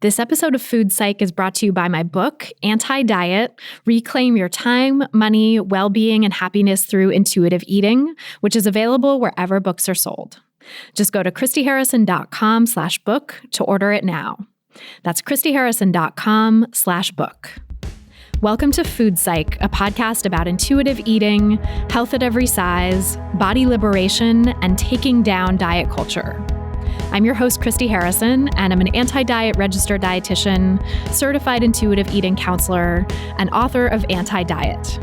This episode of Food Psych is brought to you by my book, Anti-Diet, Reclaim Your Time, Money, Well-Being, and Happiness Through Intuitive Eating, which is available wherever books are sold. Just go to christyharrison.com/book to order it now. That's christyharrison.com/book. Welcome to Food Psych, a podcast about intuitive eating, health at every size, body liberation, and taking down diet culture. I'm your host, Christy Harrison, and I'm an anti-diet registered dietitian, certified intuitive eating counselor, and author of Anti-Diet.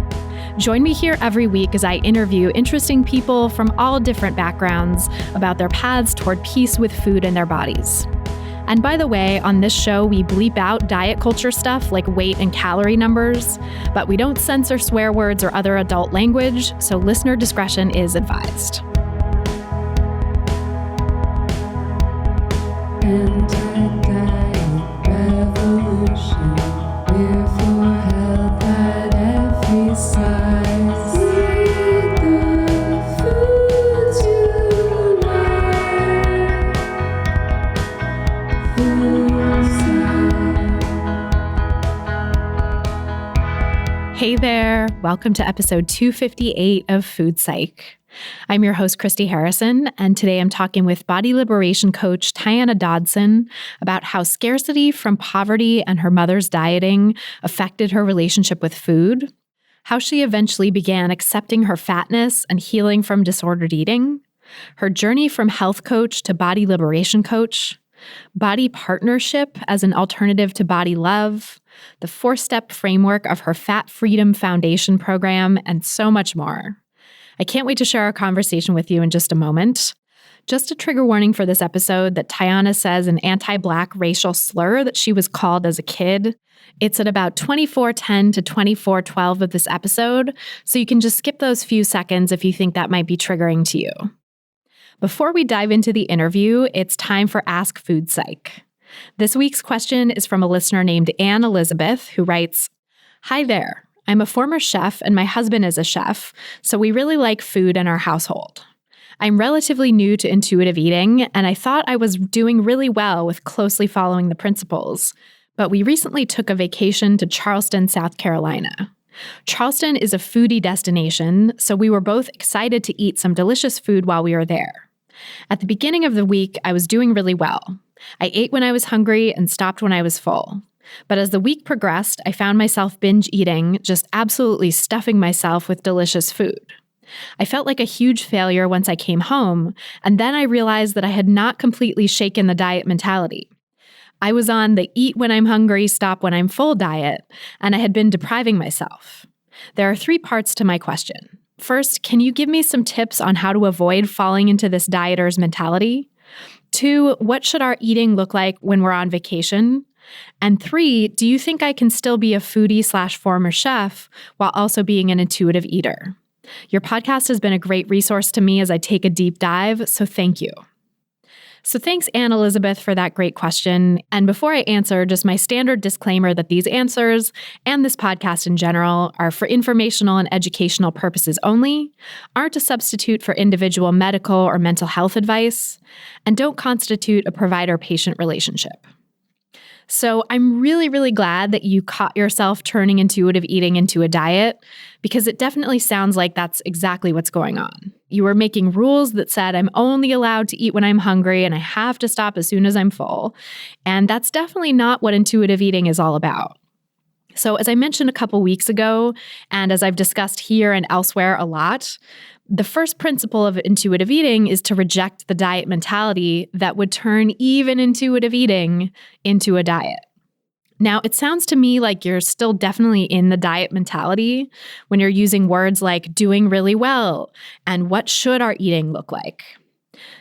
Join me here every week as I interview interesting people from all different backgrounds about their paths toward peace with food and their bodies. And by the way, on this show, we bleep out diet culture stuff like weight and calorie numbers, but we don't censor swear words or other adult language, so listener discretion is advised. Anti-diet revolution, we're for health at every size. Eat the foods you like. Food Psych. Hey there, welcome to episode 258 of Food Psych. I'm your host, Christy Harrison, and today I'm talking with body liberation coach Tiana Dodson about how scarcity from poverty and her mother's dieting affected her relationship with food, how she eventually began accepting her fatness and healing from disordered eating, her journey from health coach to body liberation coach, body partnership as an alternative to body love, the 4-step framework of her Fat Freedom Foundation program, and so much more. I can't wait to share our conversation with you in just a moment. Just a trigger warning for this episode that Tiana says an anti-Black racial slur that she was called as a kid. It's at about 24:10 to 24:12 of this episode, so you can just skip those few seconds if you think that might be triggering to you. Before we dive into the interview, it's time for Ask Food Psych. This week's question is from a listener named Anne Elizabeth, who writes, "Hi there. I'm a former chef and my husband is a chef, so we really like food in our household. I'm relatively new to intuitive eating, and I thought I was doing really well with closely following the principles, but we recently took a vacation to Charleston, South Carolina. Charleston is a foodie destination, so we were both excited to eat some delicious food while we were there. At the beginning of the week, I was doing really well. I ate when I was hungry and stopped when I was full. But as the week progressed, I found myself binge eating, just absolutely stuffing myself with delicious food. I felt like a huge failure once I came home, and then I realized that I had not completely shaken the diet mentality. I was on the eat when I'm hungry, stop when I'm full diet, and I had been depriving myself. There are 3 parts to my question. First, can you give me some tips on how to avoid falling into this dieter's mentality? 2, what should our eating look like when we're on vacation? And 3, do you think I can still be a foodie/former chef while also being an intuitive eater? Your podcast has been a great resource to me as I take a deep dive, so thank you." So thanks, Anne Elizabeth, for that great question. And before I answer, just my standard disclaimer that these answers and this podcast in general are for informational and educational purposes only, aren't a substitute for individual medical or mental health advice, and don't constitute a provider-patient relationship. So I'm really, really glad that you caught yourself turning intuitive eating into a diet, because it definitely sounds like that's exactly what's going on. You were making rules that said I'm only allowed to eat when I'm hungry and I have to stop as soon as I'm full. And that's definitely not what intuitive eating is all about. So as I mentioned a couple weeks ago, and as I've discussed here and elsewhere a lot, the first principle of intuitive eating is to reject the diet mentality that would turn even intuitive eating into a diet. Now, it sounds to me like you're still definitely in the diet mentality when you're using words like doing really well and what should our eating look like.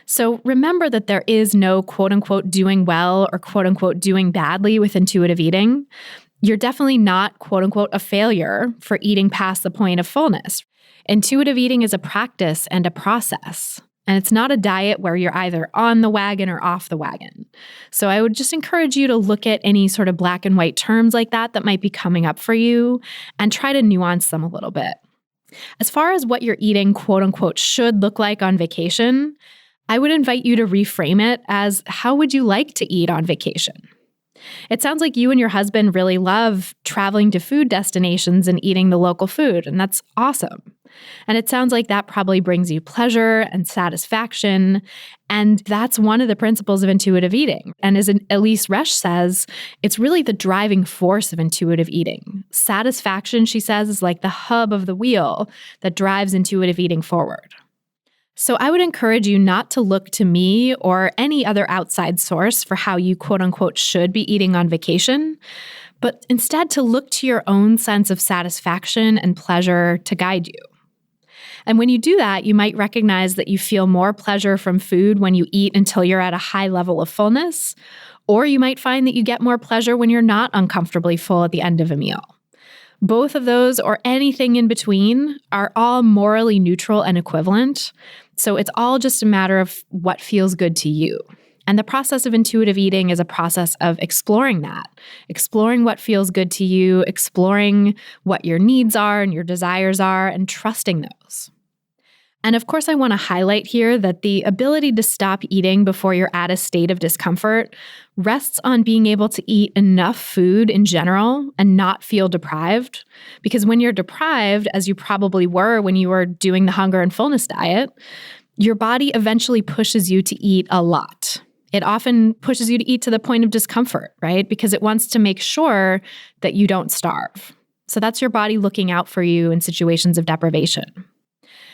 So remember that there is no quote-unquote doing well or quote-unquote doing badly with intuitive eating. You're definitely not quote-unquote a failure for eating past the point of fullness. Intuitive eating is a practice and a process, and it's not a diet where you're either on the wagon or off the wagon. So I would just encourage you to look at any sort of black and white terms like that might be coming up for you and try to nuance them a little bit. As far as what you're eating, quote unquote, should look like on vacation, I would invite you to reframe it as, how would you like to eat on vacation? It sounds like you and your husband really love traveling to food destinations and eating the local food, and that's awesome. And it sounds like that probably brings you pleasure and satisfaction. And that's one of the principles of intuitive eating. And as Elise Resch says, it's really the driving force of intuitive eating. Satisfaction, she says, is like the hub of the wheel that drives intuitive eating forward. So I would encourage you not to look to me or any other outside source for how you quote unquote should be eating on vacation, but instead to look to your own sense of satisfaction and pleasure to guide you. And when you do that, you might recognize that you feel more pleasure from food when you eat until you're at a high level of fullness, or you might find that you get more pleasure when you're not uncomfortably full at the end of a meal. Both of those, or anything in between, are all morally neutral and equivalent. So it's all just a matter of what feels good to you. And the process of intuitive eating is a process of exploring that, exploring what feels good to you, exploring what your needs are and your desires are, and trusting those. And of course, I want to highlight here that the ability to stop eating before you're at a state of discomfort rests on being able to eat enough food in general and not feel deprived. Because when you're deprived, as you probably were when you were doing the hunger and fullness diet, your body eventually pushes you to eat a lot. It often pushes you to eat to the point of discomfort, right? Because it wants to make sure that you don't starve. So that's your body looking out for you in situations of deprivation.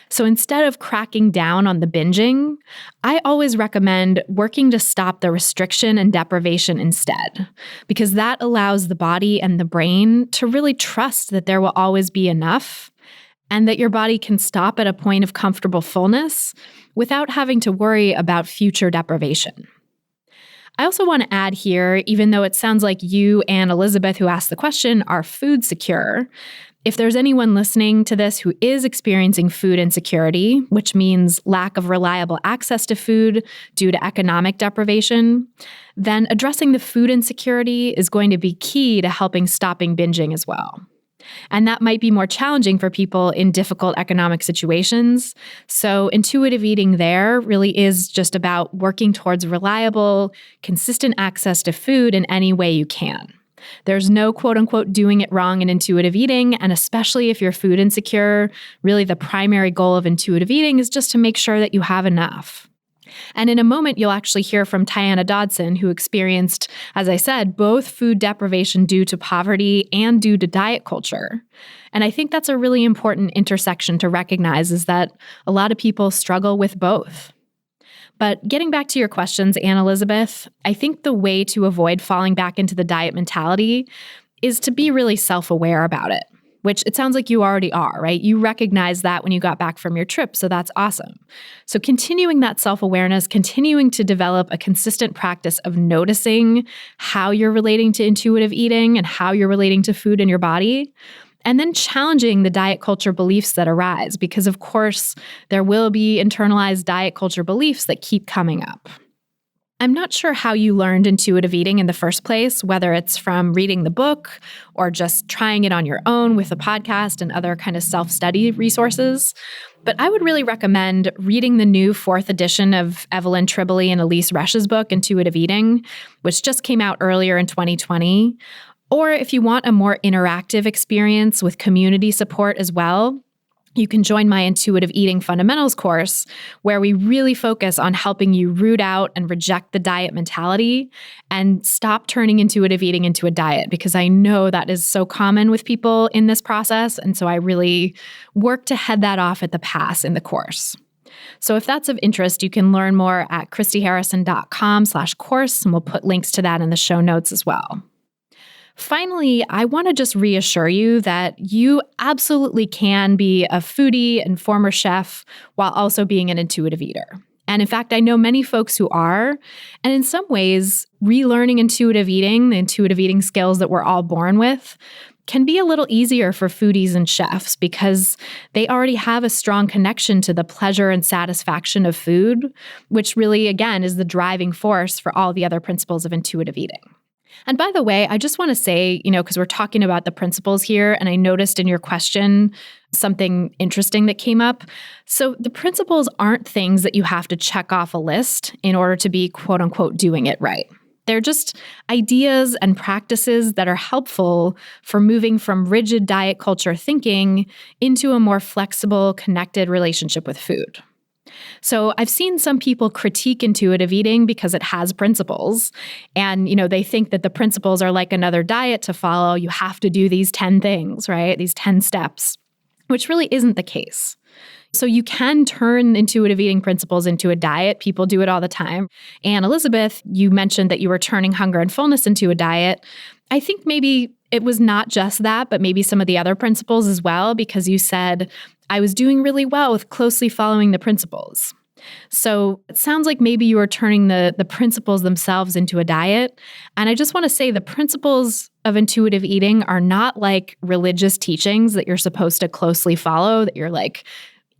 So instead of cracking down on the binging, I always recommend working to stop the restriction and deprivation instead, because that allows the body and the brain to really trust that there will always be enough and that your body can stop at a point of comfortable fullness without having to worry about future deprivation. I also want to add here, even though it sounds like you and Elizabeth, who asked the question, are food secure, if there's anyone listening to this who is experiencing food insecurity, which means lack of reliable access to food due to economic deprivation, then addressing the food insecurity is going to be key to helping stopping binging as well. And that might be more challenging for people in difficult economic situations. So intuitive eating there really is just about working towards reliable, consistent access to food in any way you can. There's no quote unquote doing it wrong in intuitive eating. And especially if you're food insecure, really the primary goal of intuitive eating is just to make sure that you have enough. And in a moment, you'll actually hear from Tiana Dodson, who experienced, as I said, both food deprivation due to poverty and due to diet culture. And I think that's a really important intersection to recognize, is that a lot of people struggle with both. But getting back to your questions, Anne Elizabeth, I think the way to avoid falling back into the diet mentality is to be really self-aware about it, which it sounds like you already are, right? You recognize that when you got back from your trip, so that's awesome. So continuing that self-awareness, continuing to develop a consistent practice of noticing how you're relating to intuitive eating and how you're relating to food in your body, and then challenging the diet culture beliefs that arise, because of course, there will be internalized diet culture beliefs that keep coming up. I'm not sure how you learned intuitive eating in the first place, whether it's from reading the book or just trying it on your own with a podcast and other kind of self-study resources. But I would really recommend reading the new 4th edition of Evelyn Tribole and Elise Resch's book, Intuitive Eating, which just came out earlier in 2020. Or if you want a more interactive experience with community support as well, you can join my Intuitive Eating Fundamentals course, where we really focus on helping you root out and reject the diet mentality and stop turning intuitive eating into a diet, because I know that is so common with people in this process. And so I really work to head that off at the pass in the course. So if that's of interest, you can learn more at christyharrison.com/course, and we'll put links to that in the show notes as well. Finally, I want to just reassure you that you absolutely can be a foodie and former chef while also being an intuitive eater. And in fact, I know many folks who are, and in some ways, relearning intuitive eating, the intuitive eating skills that we're all born with, can be a little easier for foodies and chefs because they already have a strong connection to the pleasure and satisfaction of food, which really, again, is the driving force for all the other principles of intuitive eating. And by the way, I just want to say, because we're talking about the principles here, and I noticed in your question something interesting that came up. So the principles aren't things that you have to check off a list in order to be quote unquote doing it right. They're just ideas and practices that are helpful for moving from rigid diet culture thinking into a more flexible, connected relationship with food. So I've seen some people critique intuitive eating because it has principles. And, they think that the principles are like another diet to follow. You have to do these 10 things, right? These 10 steps, which really isn't the case. So you can turn intuitive eating principles into a diet. People do it all the time. And Elizabeth, you mentioned that you were turning hunger and fullness into a diet. I think maybe it was not just that, but maybe some of the other principles as well, because you said, I was doing really well with closely following the principles. So it sounds like maybe you are turning the principles themselves into a diet. And I just want to say the principles of intuitive eating are not like religious teachings that you're supposed to closely follow, that you're like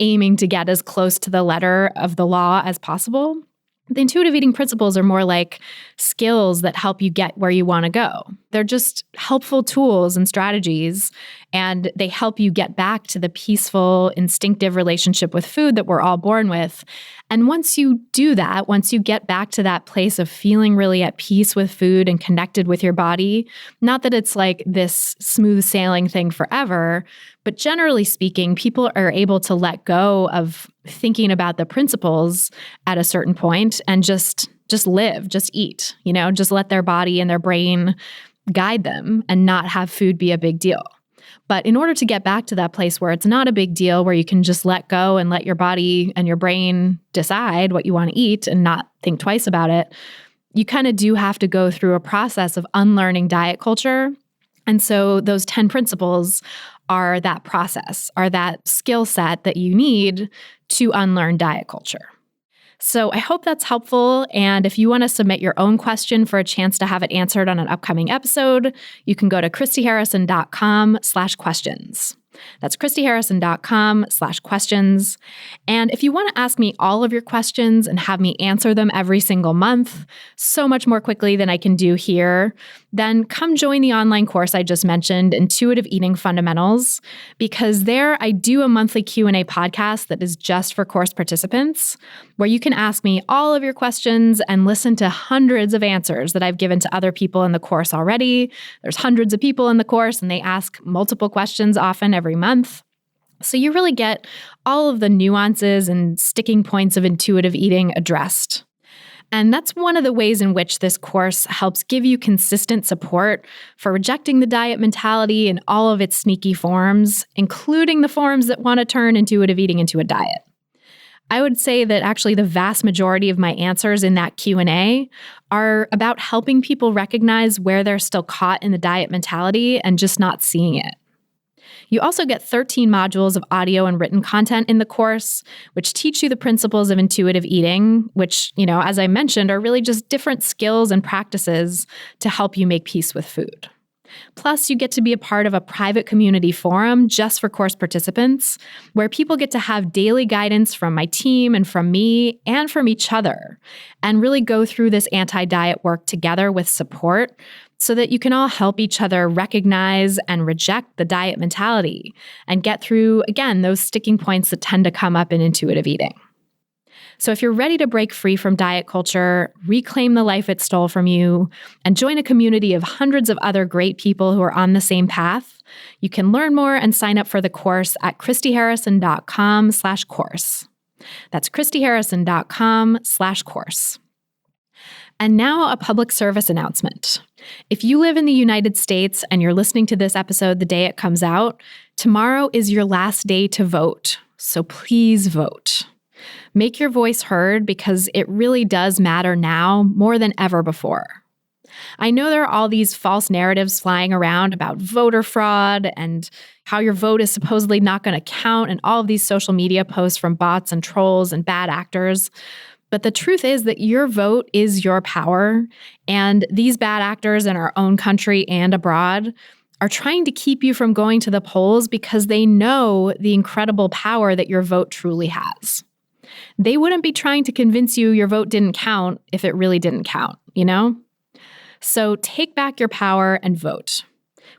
aiming to get as close to the letter of the law as possible. The intuitive eating principles are more like skills that help you get where you want to go. They're just helpful tools and strategies, and they help you get back to the peaceful, instinctive relationship with food that we're all born with. And once you do that, once you get back to that place of feeling really at peace with food and connected with your body, not that it's like this smooth sailing thing forever, but generally speaking, people are able to let go of thinking about the principles at a certain point and just live, just eat, just let their body and their brain guide them and not have food be a big deal. But in order to get back to that place where it's not a big deal, where you can just let go and let your body and your brain decide what you want to eat and not think twice about it, you kind of do have to go through a process of unlearning diet culture. And so those 10 principles are that process, are that skill set that you need to unlearn diet culture. So I hope that's helpful. And if you want to submit your own question for a chance to have it answered on an upcoming episode, you can go to christyharrison.com/questions. That's christyharrison.com/questions. And if you want to ask me all of your questions and have me answer them every single month, so much more quickly than I can do here, then come join the online course I just mentioned, Intuitive Eating Fundamentals, because there I do a monthly Q&A podcast that is just for course participants, where you can ask me all of your questions and listen to hundreds of answers that I've given to other people in the course already. There's hundreds of people in the course, and they ask multiple questions often every month. So you really get all of the nuances and sticking points of intuitive eating addressed. And that's one of the ways in which this course helps give you consistent support for rejecting the diet mentality in all of its sneaky forms, including the forms that want to turn intuitive eating into a diet. I would say that actually the vast majority of my answers in that Q&A are about helping people recognize where they're still caught in the diet mentality and just not seeing it. You also get 13 modules of audio and written content in the course, which teach you the principles of intuitive eating, which, as I mentioned, are really just different skills and practices to help you make peace with food. Plus, you get to be a part of a private community forum just for course participants, where people get to have daily guidance from my team and from me and from each other, and really go through this anti-diet work together with support so that you can all help each other recognize and reject the diet mentality and get through, again, those sticking points that tend to come up in intuitive eating. So if you're ready to break free from diet culture, reclaim the life it stole from you, and join a community of hundreds of other great people who are on the same path, you can learn more and sign up for the course at christyharrison.com/course. That's christyharrison.com/course. And now a public service announcement. If you live in the United States and you're listening to this episode the day it comes out, tomorrow is your last day to vote. So please vote. Make your voice heard, because it really does matter now more than ever before. I know there are all these false narratives flying around about voter fraud and how your vote is supposedly not going to count, and all of these social media posts from bots and trolls and bad actors. But the truth is that your vote is your power, and these bad actors in our own country and abroad are trying to keep you from going to the polls because they know the incredible power that your vote truly has. They wouldn't be trying to convince you your vote didn't count if it really didn't count, So take back your power and vote.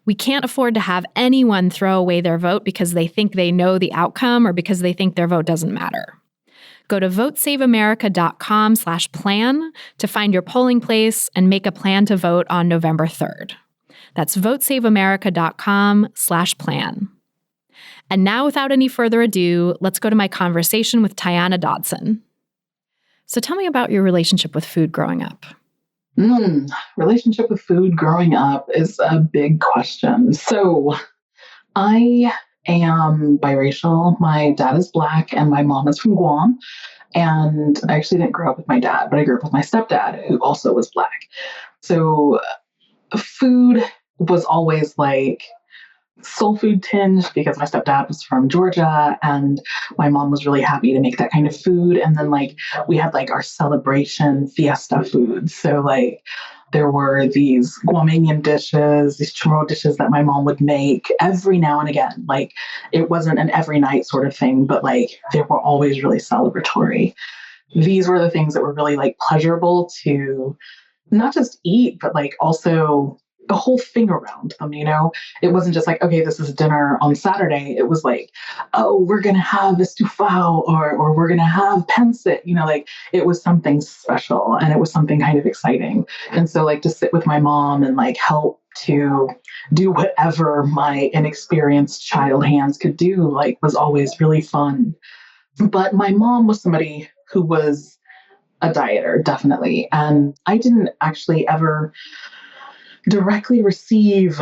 We can't afford to have anyone throw away their vote because they think they know the outcome or because they think their vote doesn't matter. Go to votesaveamerica.com/plan to find your polling place and make a plan to vote on November 3rd. That's votesaveamerica.com/plan. And now, without any further ado, let's go to my conversation with Tiana Dodson. So tell me about your relationship with food growing up. Relationship with food growing up is a big question. So I am biracial. My dad is Black and my mom is from Guam. And I actually didn't grow up with my dad, but I grew up with my stepdad, who also was Black. So food was always like soul food tinged because my stepdad was from Georgia and my mom was really happy to make that kind of food. And then like we had like our celebration fiesta food. So like there were these Guamanian dishes, these chamorro dishes that my mom would make every now and again. Like it wasn't an every night sort of thing, but like they were always really celebratory. These were the things that were really like pleasurable to not just eat, but like also the whole thing around them, you know? It wasn't just like, okay, this is dinner on Saturday. It was like, oh, we're going to have estufao or we're going to have pensit, you know, like it was something special and it was something kind of exciting. And so like to sit with my mom and like help to do whatever my inexperienced child hands could do, like was always really fun. But my mom was somebody who was a dieter, definitely. And I didn't actually ever directly receive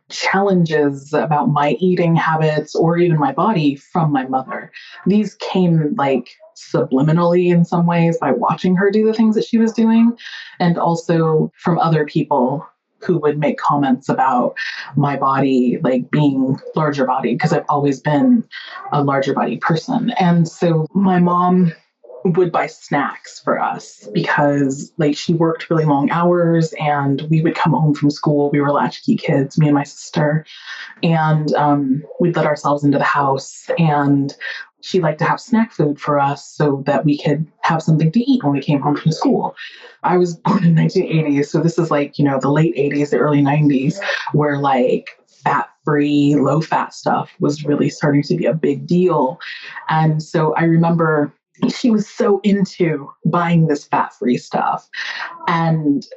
challenges about my eating habits or even my body from my mother. These came like subliminally in some ways by watching her do the things that she was doing, and also from other people who would make comments about my body, like being larger body, because I've always been a larger body person. And so my mom would buy snacks for us because like she worked really long hours and we would come home from school. We were latchkey kids, me and my sister, and we'd let ourselves into the house, and she liked to have snack food for us so that we could have something to eat when we came home from school. I was born in 1980, so this is like, you know, the late 80s, the early 90s, where like fat-free, low-fat stuff was really starting to be a big deal. And so I remember she was so into buying this fat-free stuff, and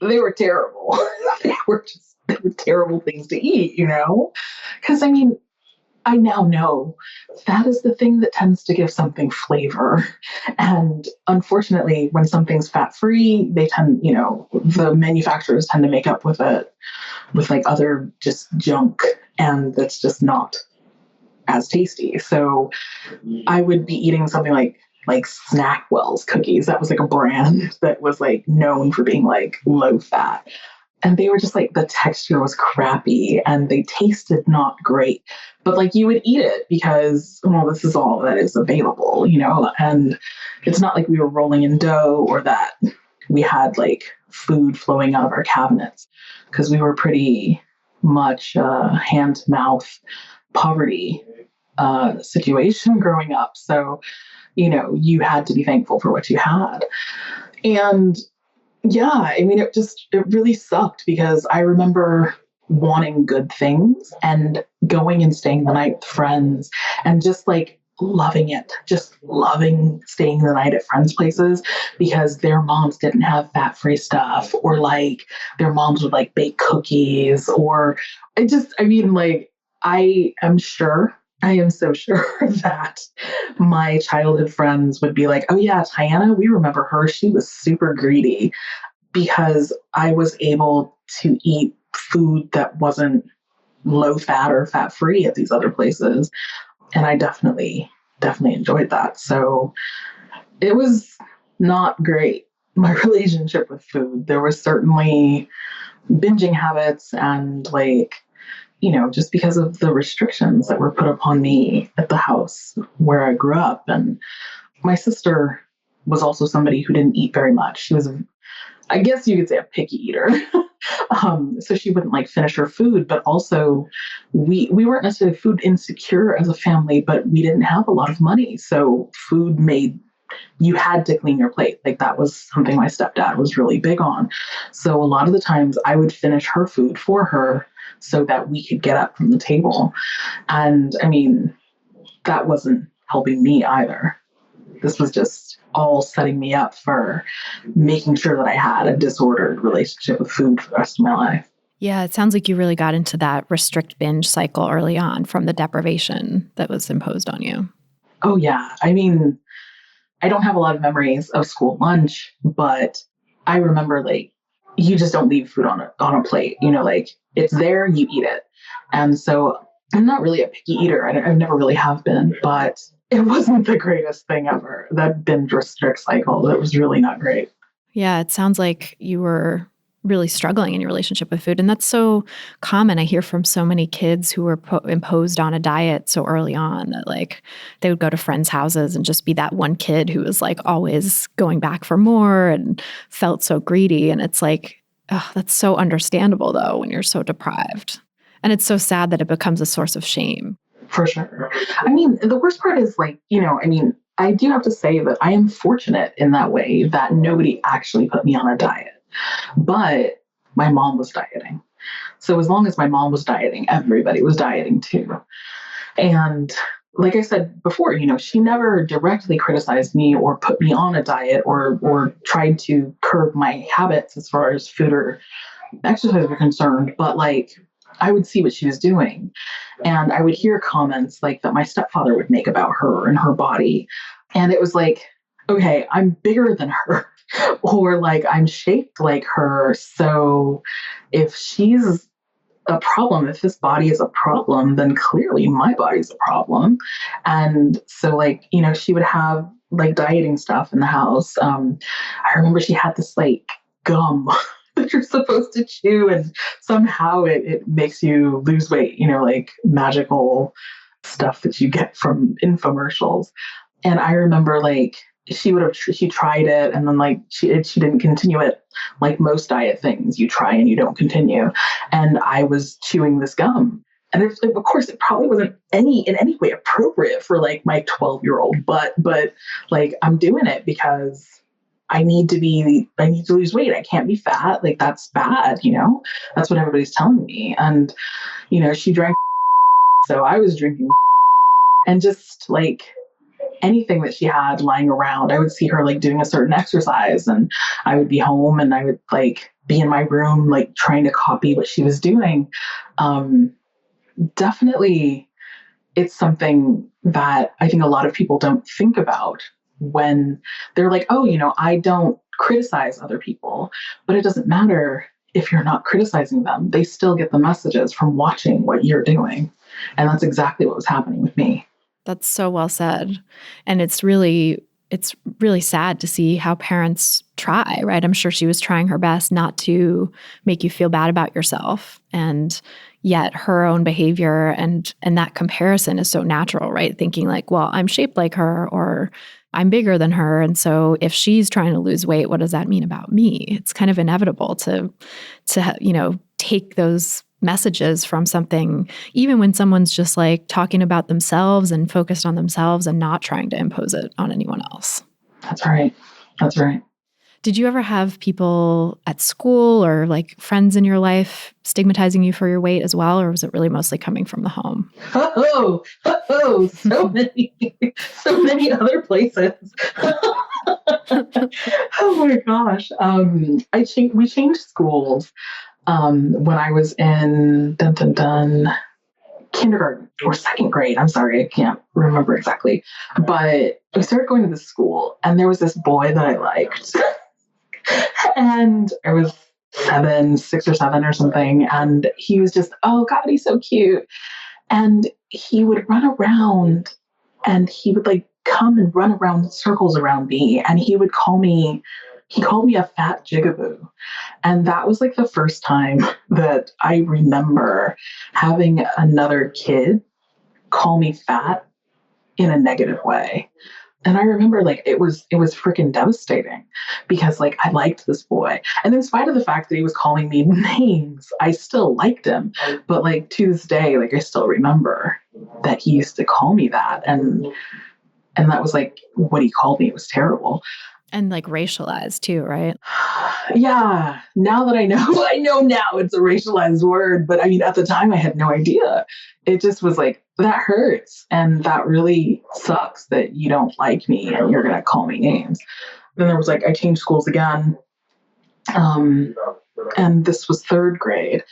they were terrible. they were terrible things to eat, you know? Because I mean, I now know that is the thing that tends to give something flavor. And unfortunately, when something's fat-free, they tend, you know, the manufacturers tend to make up with it with like other just junk, and that's just not as tasty. So I would be eating something like Snackwell's cookies. That was like a brand that was like known for being like low fat. And they were just like, the texture was crappy and they tasted not great. But like you would eat it because, well, this is all that is available, you know? And it's not like we were rolling in dough or that we had like food flowing out of our cabinets, because we were pretty much hand to mouth poverty situation growing up. So, you know, you had to be thankful for what you had. And yeah, I mean, it really sucked because I remember wanting good things and going and staying the night with friends and just like loving it, just loving staying the night at friends' places because their moms didn't have fat-free stuff, or like their moms would like bake cookies, or I am so sure that my childhood friends would be like, oh yeah, Tiana, we remember her. She was super greedy, because I was able to eat food that wasn't low fat or fat free at these other places. And I definitely enjoyed that. So it was not great, my relationship with food. There was certainly binging habits and like, you know, just because of the restrictions that were put upon me at the house where I grew up. And my sister was also somebody who didn't eat very much. She was, I guess you could say, a picky eater. So she wouldn't like finish her food, but also we weren't necessarily food insecure as a family, but we didn't have a lot of money. So food made, you had to clean your plate. Like that was something my stepdad was really big on. So a lot of the times I would finish her food for her so that we could get up from the table. And I mean, that wasn't helping me either. This was just all setting me up for making sure that I had a disordered relationship with food for the rest of my life. Yeah, it sounds like you really got into that restrict binge cycle early on from the deprivation that was imposed on you. Oh, yeah. I mean, I don't have a lot of memories of school lunch, but I remember like you just don't leave food on a plate. Like it's there, you eat it. And so I'm not really a picky eater. I never really have been, but it wasn't the greatest thing ever. That binge restrict cycle, that was really not great. Yeah, it sounds like you were really struggling in your relationship with food. And that's so common. I hear from so many kids who were imposed on a diet so early on that like they would go to friends' houses and just be that one kid who was like always going back for more and felt so greedy. And it's like, oh, that's so understandable though when you're so deprived. And it's so sad that it becomes a source of shame. For sure. I mean, the worst part is like, I do have to say that I am fortunate in that way that nobody actually put me on a diet. But my mom was dieting. So as long as my mom was dieting, everybody was dieting too. And like I said before, she never directly criticized me or put me on a diet or tried to curb my habits as far as food or exercise were concerned. But like, I would see what she was doing. And I would hear comments like that my stepfather would make about her and her body. And it was like, okay, I'm bigger than her. Or like I'm shaped like her. So if she's a problem, if this body is a problem, then clearly my body's a problem. And so like, she would have like dieting stuff in the house. I remember she had this like gum that you're supposed to chew and somehow it makes you lose weight, like magical stuff that you get from infomercials. And I remember like, she tried it and then like she didn't continue it. Like most diet things, you try and you don't continue. And I was chewing this gum, and of course it probably wasn't in any way appropriate for like my 12-year-old, but like I'm doing it because I need to lose weight. I can't be fat. Like that's bad, that's what everybody's telling me. And she drank, so I was drinking, and just like anything that she had lying around, I would see her like doing a certain exercise, and I would be home and I would like be in my room, like trying to copy what she was doing. Definitely it's something that I think a lot of people don't think about when they're like, oh, I don't criticize other people, but it doesn't matter if you're not criticizing them. They still get the messages from watching what you're doing. And that's exactly what was happening with me. That's so well said. And it's really sad to see how parents try, right? I'm sure she was trying her best not to make you feel bad about yourself. And yet her own behavior and that comparison is so natural, right? Thinking like, well, I'm shaped like her or I'm bigger than her. And so if she's trying to lose weight, what does that mean about me? It's kind of inevitable to take those messages from something, even when someone's just like talking about themselves and focused on themselves and not trying to impose it on anyone else. That's right. That's right. Did you ever have people at school or like friends in your life stigmatizing you for your weight as well? Or was it really mostly coming from the home? So many other places. Oh my gosh. We changed schools when I was in kindergarten or second grade. I'm sorry, I can't remember exactly. But we started going to this school and there was this boy that I liked. And I was 6 or 7 or something. And he was just, oh God, he's so cute. And he would run around and he would like come and run around circles around me. And he called me a fat jigaboo. And that was like the first time that I remember having another kid call me fat in a negative way. And I remember like it was freaking devastating because like I liked this boy. And in spite of the fact that he was calling me names, I still liked him. But like to this day, like I still remember that he used to call me that. And that was like what he called me. It was terrible. And like racialized too, right? Yeah. Now that I know, I know now it's a racialized word, but I mean, at the time I had no idea. It just was like, that hurts. And that really sucks that you don't like me and you're going to call me names. Then there was like, I changed schools again. And this was third grade.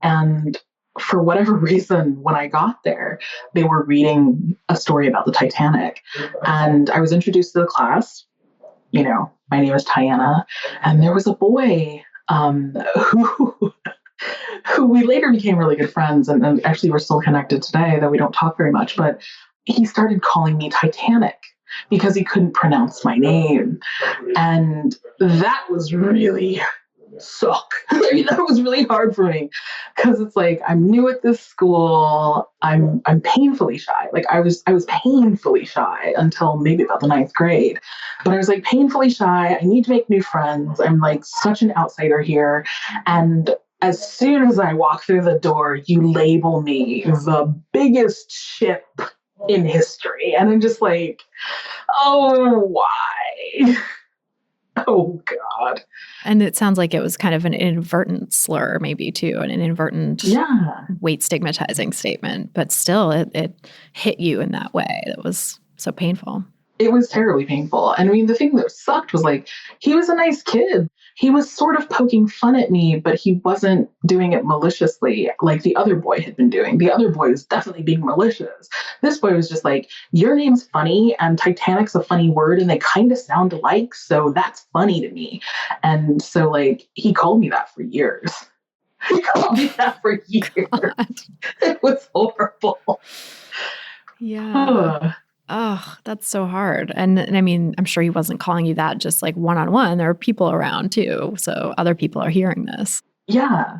And for whatever reason, when I got there, they were reading a story about the Titanic. And I was introduced to the class. You know, my name is Tiana. And there was a boy who we later became really good friends. And actually, we're still connected today, though we don't talk very much. But he started calling me Titanic because he couldn't pronounce my name. And that was really suck. I mean, that was really hard for me because it's like I'm new at this school. I'm painfully shy. Like I was painfully shy until maybe about the ninth grade. But I was like painfully shy. I need to make new friends. I'm like such an outsider here. And as soon as I walk through the door, you label me the biggest ship in history. And I'm just like, oh, why? Oh, God. And it sounds like it was kind of an inadvertent slur, maybe too, an inadvertent weight stigmatizing statement. But still, it hit you in that way. That was so painful. It was terribly painful. And I mean, the thing that sucked was like, he was a nice kid. He was sort of poking fun at me, but he wasn't doing it maliciously like the other boy had been doing. The other boy was definitely being malicious. This boy was just like, your name's funny and Titanic's a funny word and they kind of sound alike. So that's funny to me. And so like, he called me that for years. He called me that for years. It was horrible. Yeah. Oh, that's so hard. And I mean, I'm sure he wasn't calling you that just like one-on-one. There are people around too. So other people are hearing this. Yeah.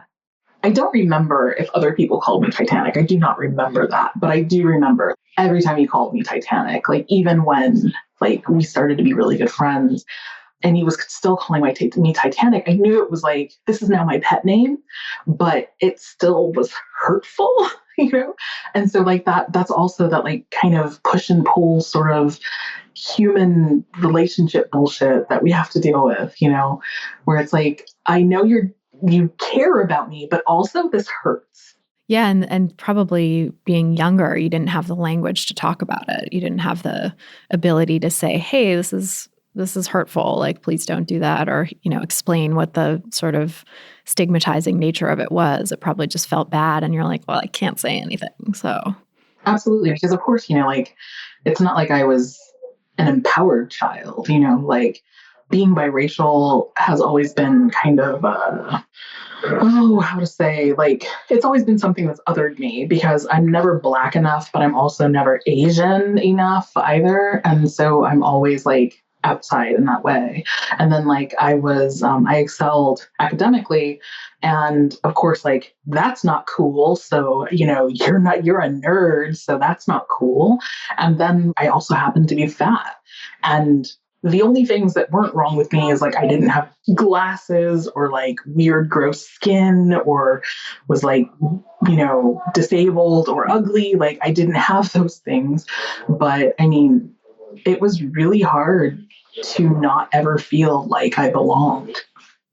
I don't remember if other people called me Titanic. I do not remember that. But I do remember every time he called me Titanic, like even when like we started to be really good friends and he was still calling me Titanic, I knew it was like, this is now my pet name, but it still was hurtful, you know? And so like that's also that like kind of push and pull sort of human relationship bullshit that we have to deal with, you know, where it's like, I know you care about me, but also this hurts. Yeah. And probably being younger, you didn't have the language to talk about it. You didn't have the ability to say, hey, this is hurtful. Like, please don't do that. Or, you know, explain what the sort of stigmatizing nature of it was. It probably just felt bad. And you're like, well, I can't say anything. So. Absolutely. Because of course, you know, like, it's not like I was an empowered child, you know, like being biracial has always been kind of, how to say, like, it's always been something that's othered me because I'm never Black enough, but I'm also never Asian enough either. And so I'm always like, outside in that way. And then like I excelled academically and of course like that's not cool. So, you know, you're a nerd. So that's not cool. And then I also happened to be fat. And the only things that weren't wrong with me is like I didn't have glasses or like weird gross skin or was like, you know, disabled or ugly. Like I didn't have those things. But I mean, it was really hard to not ever feel like I belonged.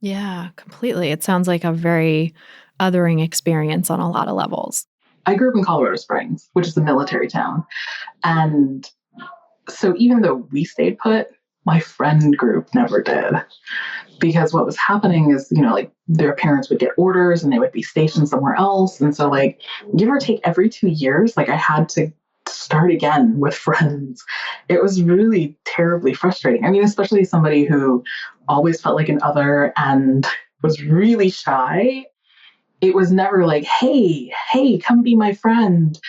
Yeah, completely. It sounds like a very othering experience on a lot of levels. I grew up in Colorado Springs, which is a military town. And so even though we stayed put, my friend group never did. Because what was happening is, you know, like their parents would get orders and they would be stationed somewhere else. And so like give or take every 2 years, like I had to start again with friends. It was really terribly frustrating. I mean, especially somebody who always felt like an other and was really shy. It was never like, hey, come be my friend.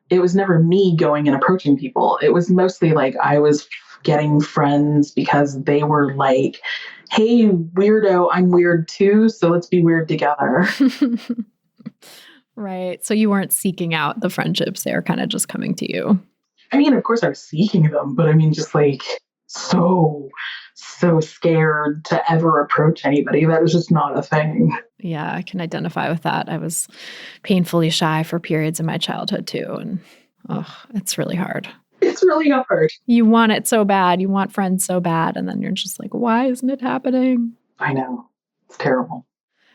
It was never me going and approaching people. It was mostly like I was getting friends because they were like, hey, weirdo, I'm weird too, so let's be weird together. Right. So you weren't seeking out the friendships. They were kind of just coming to you. I mean, of course I was seeking them, but I mean, just like so scared to ever approach anybody. That was just not a thing. Yeah, I can identify with that. I was painfully shy for periods in my childhood too. And it's really hard. It's really hard. You want it so bad. You want friends so bad. And then you're just like, why isn't it happening? I know. It's terrible.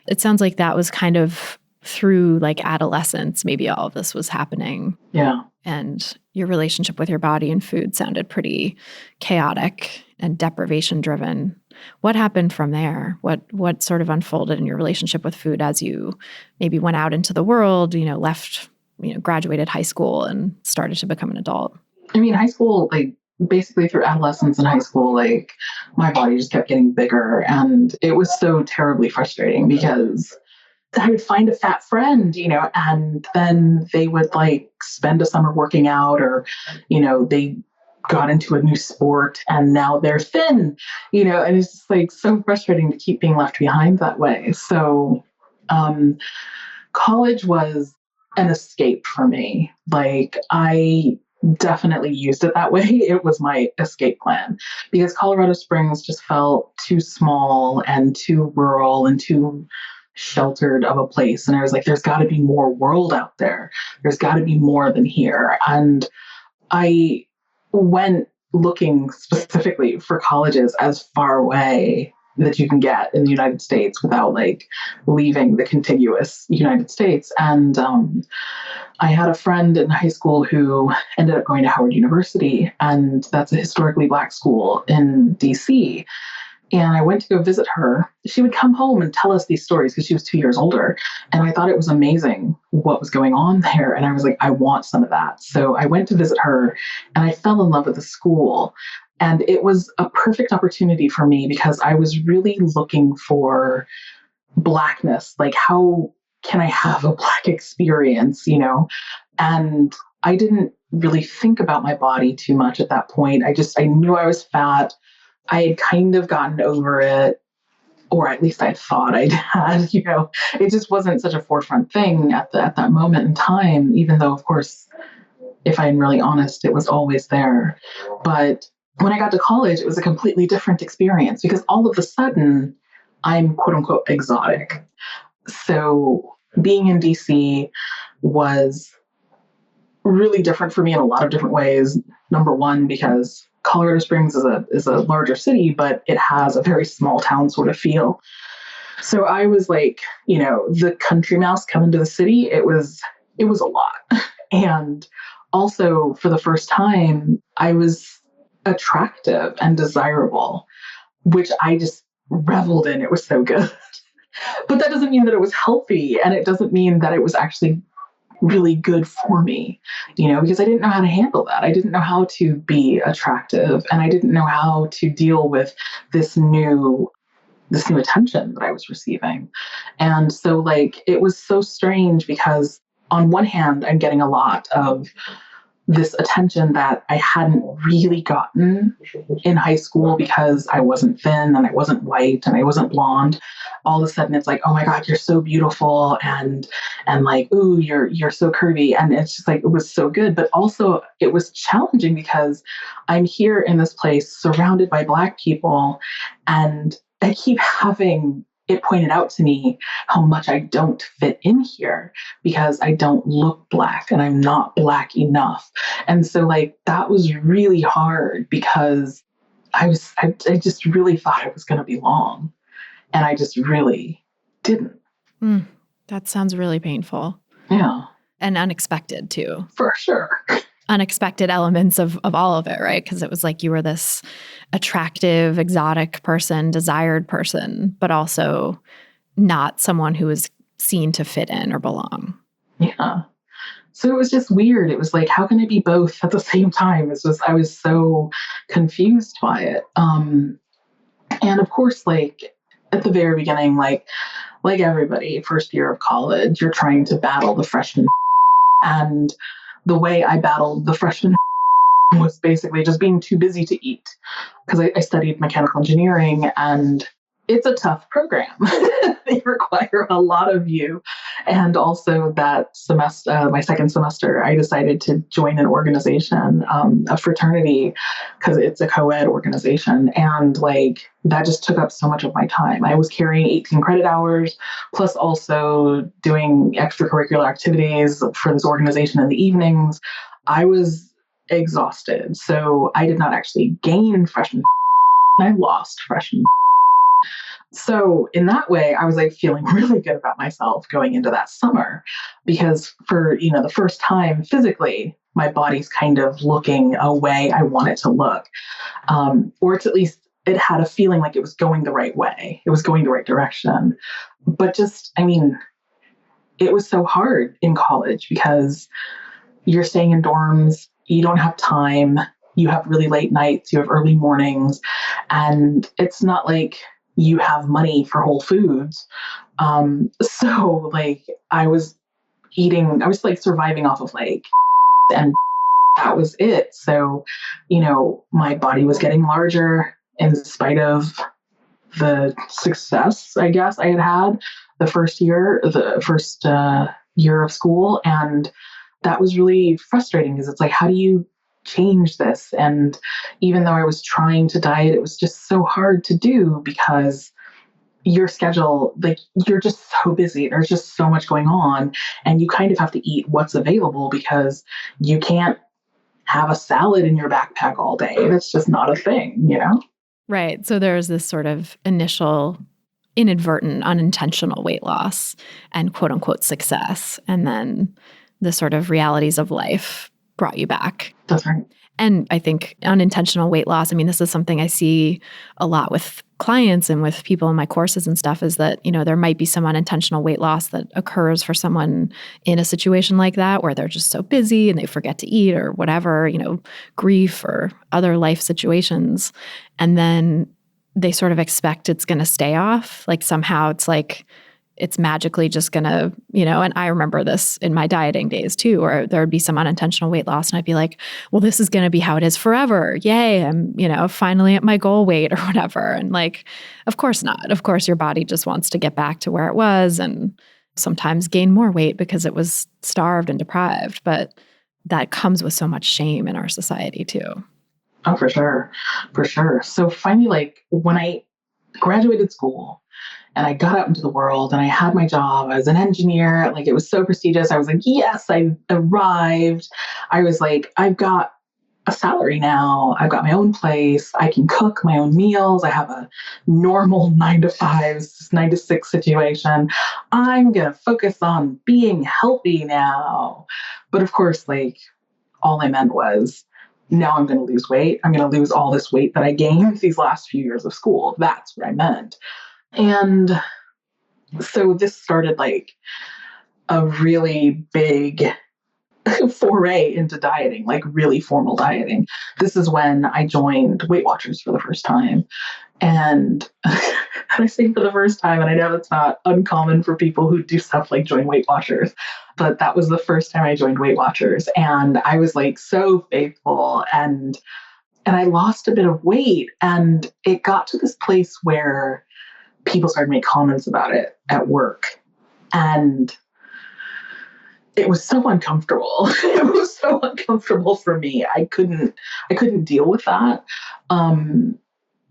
It sounds like that was kind of through like adolescence, maybe all of this was happening. Yeah. And your relationship with your body and food sounded pretty chaotic and deprivation driven. What happened from there? What sort of unfolded in your relationship with food as you maybe went out into the world, left, graduated high school and started to become an adult? I mean, high school, like basically through adolescence and high school, like my body just kept getting bigger. And it was so terribly frustrating because I would find a fat friend, and then they would like spend a summer working out or, they got into a new sport and now they're thin, and it's just like so frustrating to keep being left behind that way. So college was an escape for me. Like I definitely used it that way. It was my escape plan because Colorado Springs just felt too small and too rural and too sheltered of a place. And I was like, there's got to be more world out there. There's got to be more than here. And I went looking specifically for colleges as far away that you can get in the United States without like leaving the contiguous United States. And I had a friend in high school who ended up going to Howard University, and that's a historically Black school in DC. And I went to go visit her. She would come home and tell us these stories because she was 2 years older. And I thought it was amazing what was going on there. And I was like, I want some of that. So I went to visit her and I fell in love with the school. And it was a perfect opportunity for me because I was really looking for Blackness. Like, how can I have a Black experience, And I didn't really think about my body too much at that point. I knew I was fat. I had kind of gotten over it, or at least I thought I had, it just wasn't such a forefront thing at that moment in time, even though, of course, if I'm really honest, it was always there. But when I got to college, it was a completely different experience because all of a sudden I'm quote unquote exotic. So being in DC was really different for me in a lot of different ways. Number one, because Colorado Springs is a larger city, but it has a very small town sort of feel. So I was like, the country mouse coming to the city. It was a lot. And also for the first time, I was attractive and desirable, which I just reveled in. It was so good. But that doesn't mean that it was healthy. And it doesn't mean that it was actually really good for me, because I didn't know how to handle that. I didn't know how to be attractive, and I didn't know how to deal with this new attention that I was receiving. And so like, it was so strange because on one hand, I'm getting a lot of this attention that I hadn't really gotten in high school because I wasn't thin and I wasn't white and I wasn't blonde. All of a sudden it's like, oh my God, you're so beautiful. And like, ooh, you're so curvy. And it's just like, it was so good. But also it was challenging because I'm here in this place surrounded by Black people. And I keep having it pointed out to me how much I don't fit in here because I don't look Black and I'm not Black enough. And so like, that was really hard because I just really thought I was going to belong. And I just really didn't. That sounds really painful. Yeah. And unexpected too. For sure. Unexpected elements of all of it, right? Because it was like you were this attractive, exotic person, desired person, but also not someone who was seen to fit in or belong. Yeah. So it was just weird. It was like, how can I be both at the same time? I was so confused by it. And of course, like at the very beginning, like everybody, first year of college, you're trying to battle the freshman. And the way I battled the freshman was basically just being too busy to eat because I studied mechanical engineering and it's a tough program. They require a lot of you. And also that semester, my second semester, I decided to join an organization, a fraternity, because it's a co-ed organization. And like, that just took up so much of my time. I was carrying 18 credit hours, plus also doing extracurricular activities for this organization in the evenings. I was exhausted. So I did not actually gain freshman. I lost freshman. So in that way, I was like feeling really good about myself going into that summer because for, the first time physically, my body's kind of looking a way I want it to look. Or it's at least it had a feeling like it was going the right way. It was going the right direction. But it was so hard in college because you're staying in dorms, you don't have time, you have really late nights, you have early mornings, and it's not like you have money for Whole Foods. So like I was like surviving off of like, and that was it. So, my body was getting larger in spite of the success, I guess, I had the first year of school. And that was really frustrating because it's like, how do you change this? And even though I was trying to diet, it was just so hard to do because your schedule, like you're just so busy. There's just so much going on and you kind of have to eat what's available because you can't have a salad in your backpack all day. That's just not a thing, Right. So there's this sort of initial inadvertent, unintentional weight loss and quote unquote success. And then the sort of realities of life brought you back. That's right. And I think unintentional weight loss, this is something I see a lot with clients and with people in my courses and stuff is that, there might be some unintentional weight loss that occurs for someone in a situation like that where they're just so busy and they forget to eat or whatever, grief or other life situations. And then they sort of expect it's going to stay off. Like somehow it's like, it's magically just going to, and I remember this in my dieting days too, where there would be some unintentional weight loss and I'd be like, well, this is going to be how it is forever. Yay. I'm, finally at my goal weight or whatever. And like, of course not. Of course, your body just wants to get back to where it was and sometimes gain more weight because it was starved and deprived. But that comes with so much shame in our society too. Oh, for sure. For sure. So finally, like when I graduated school, and I got out into the world and I had my job. I was an engineer. Like it was so prestigious. I was like, yes, I arrived. I was like, I've got a salary now. I've got my own place. I can cook my own meals. I have a normal 9 to 6 situation. I'm going to focus on being healthy now. But of course, like all I meant was, now I'm going to lose weight. I'm going to lose all this weight that I gained these last few years of school. That's what I meant. And so this started like a really big foray into dieting, like really formal dieting. This is when I joined Weight Watchers for the first time. And I say for the first time, and I know it's not uncommon for people who do stuff like join Weight Watchers, but that was the first time I joined Weight Watchers. And I was like so faithful and I lost a bit of weight. And it got to this place where people started making comments about it at work. And it was so uncomfortable. It was so uncomfortable for me. I couldn't deal with that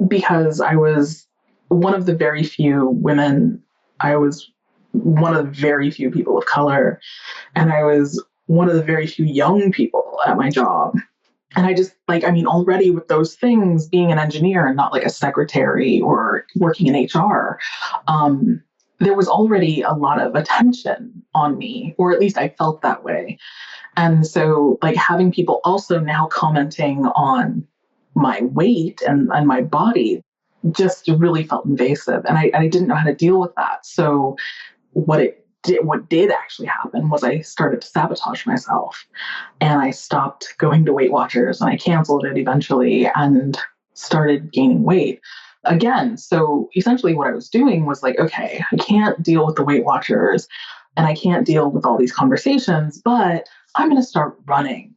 because I was one of the very few women. I was one of the very few people of color. And I was one of the very few young people at my job. And I just already with those things, being an engineer and not like a secretary or working in HR, there was already a lot of attention on me, or at least I felt that way. And so like having people also now commenting on my weight and my body just really felt invasive. And I didn't know how to deal with that. So what did actually happen was I started to sabotage myself and I stopped going to Weight Watchers and I canceled it eventually and started gaining weight again. So essentially what I was doing was like, okay, I can't deal with the Weight Watchers and I can't deal with all these conversations, but I'm going to start running.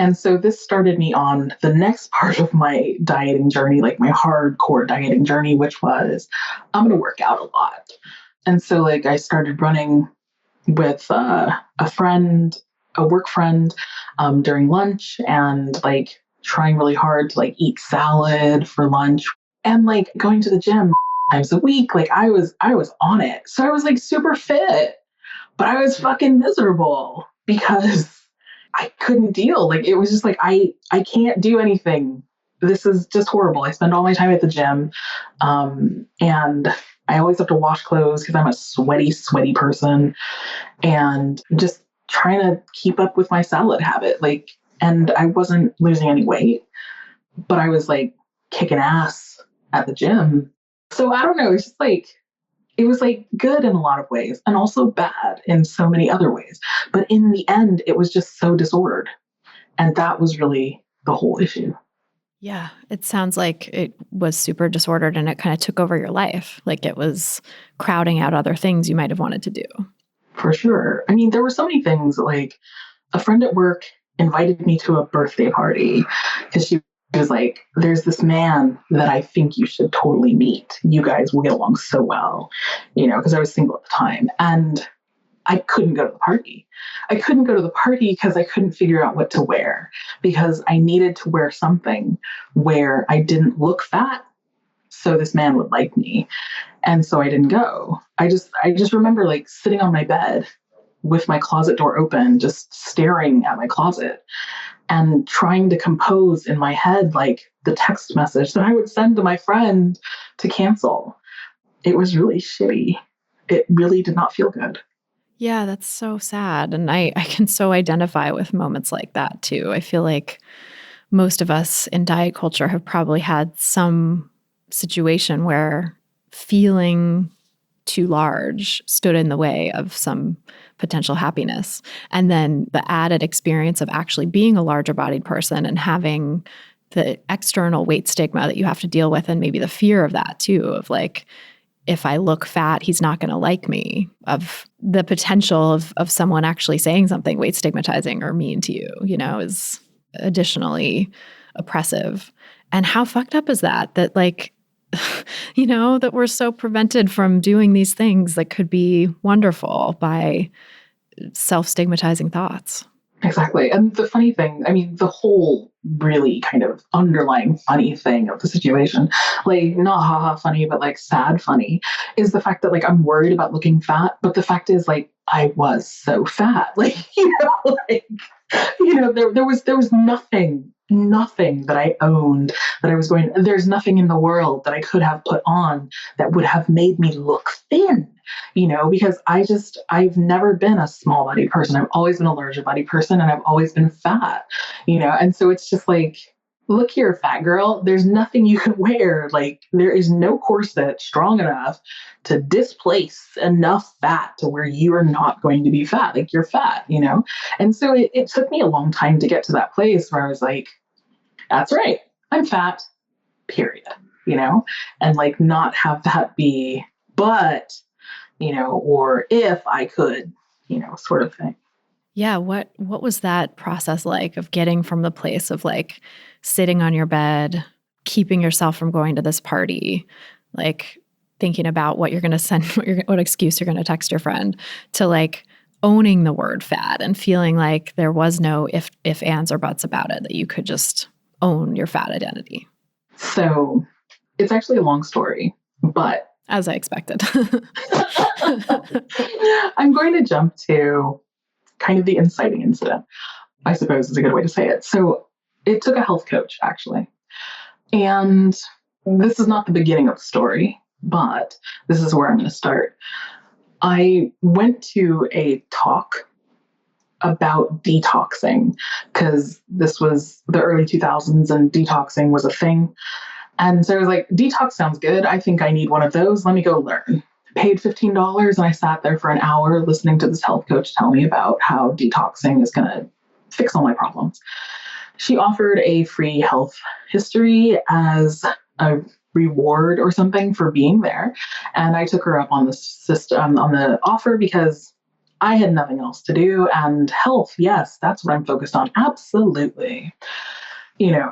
And so this started me on the next part of my dieting journey, like my hardcore dieting journey, which was I'm going to work out a lot. And so like I started running with a work friend during lunch and like trying really hard to like eat salad for lunch and like going to the gym times a week. Like I was on it. So I was like super fit, but I was fucking miserable because I couldn't deal. Like, it was just like, I can't do anything. This is just horrible. I spend all my time at the gym. And I always have to wash clothes because I'm a sweaty person, and just trying to keep up with my salad habit. Like, and I wasn't losing any weight, but I was like kicking ass at the gym. So I don't know. It's just like, it was like good in a lot of ways and also bad in so many other ways. But in the end, it was just so disordered. And that was really the whole issue. Yeah, it sounds like it was super disordered and it kind of took over your life. Like it was crowding out other things you might have wanted to do. For sure. I mean, there were so many things. Like, a friend at work invited me to a birthday party because she was like, there's this man that I think you should totally meet. You guys will get along so well, because I was single at the time. And I couldn't go to the party. I couldn't go to the party because I couldn't figure out what to wear, because I needed to wear something where I didn't look fat so this man would like me. And so I didn't go. I just remember like sitting on my bed with my closet door open, just staring at my closet and trying to compose in my head like the text message that I would send to my friend to cancel. It was really shitty. It really did not feel good. Yeah, that's so sad. And I can so identify with moments like that too. I feel like most of us in diet culture have probably had some situation where feeling too large stood in the way of some potential happiness. And then the added experience of actually being a larger bodied person and having the external weight stigma that you have to deal with, and maybe the fear of that too, of like, if I look fat, he's not going to like me, of the potential of someone actually saying something weight stigmatizing or mean to you, is additionally oppressive. And how fucked up is that like, that we're so prevented from doing these things that could be wonderful by self-stigmatizing thoughts. Exactly. And the funny thing, I mean, the whole really kind of underlying funny thing of the situation, like not haha funny, but like sad funny, is the fact that like I'm worried about looking fat. But the fact is, like, I was so fat. Like, there was nothing that I owned that I was going, there's nothing in the world that I could have put on that would have made me look thin. Because I've never been a small body person. I've always been a larger body person, and I've always been fat, and so it's just like, look here, fat girl, there's nothing you can wear. Like, there is no corset strong enough to displace enough fat to where you are not going to be fat. Like, you're fat, And so it took me a long time to get to that place where I was like, that's right, I'm fat, period, and like not have that be, but or if I could, sort of thing. Yeah. What was that process like of getting from the place of like sitting on your bed, keeping yourself from going to this party, like thinking about what you're going to send, what excuse you're going to text your friend, to like owning the word fat and feeling like there was no if ands or buts about it, that you could just own your fat identity? So it's actually a long story, but as I expected. I'm going to jump to kind of the inciting incident, I suppose is a good way to say it. So it took a health coach, actually. And this is not the beginning of the story, but this is where I'm going to start. I went to a talk about detoxing because this was the early 2000s and detoxing was a thing. And so I was like, detox sounds good. I think I need one of those. Let me go learn. Paid $15 and I sat there for an hour listening to this health coach tell me about how detoxing is going to fix all my problems. She offered a free health history as a reward or something for being there. And I took her up on the system, on the offer, because I had nothing else to do. And health, yes, that's what I'm focused on. Absolutely.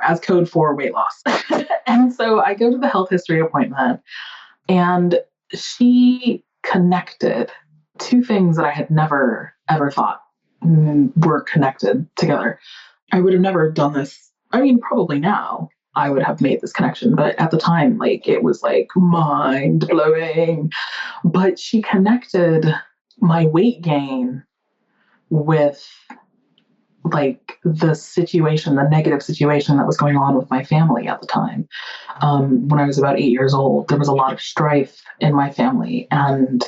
As code for weight loss. And so I go to the health history appointment, and she connected two things that I had never, ever thought were connected together. I would have never done this. I mean, probably now I would have made this connection, but at the time, like, it was like mind blowing. But she connected my weight gain with like the situation, the negative situation that was going on with my family at the time. When I was about 8 years old, there was a lot of strife in my family, and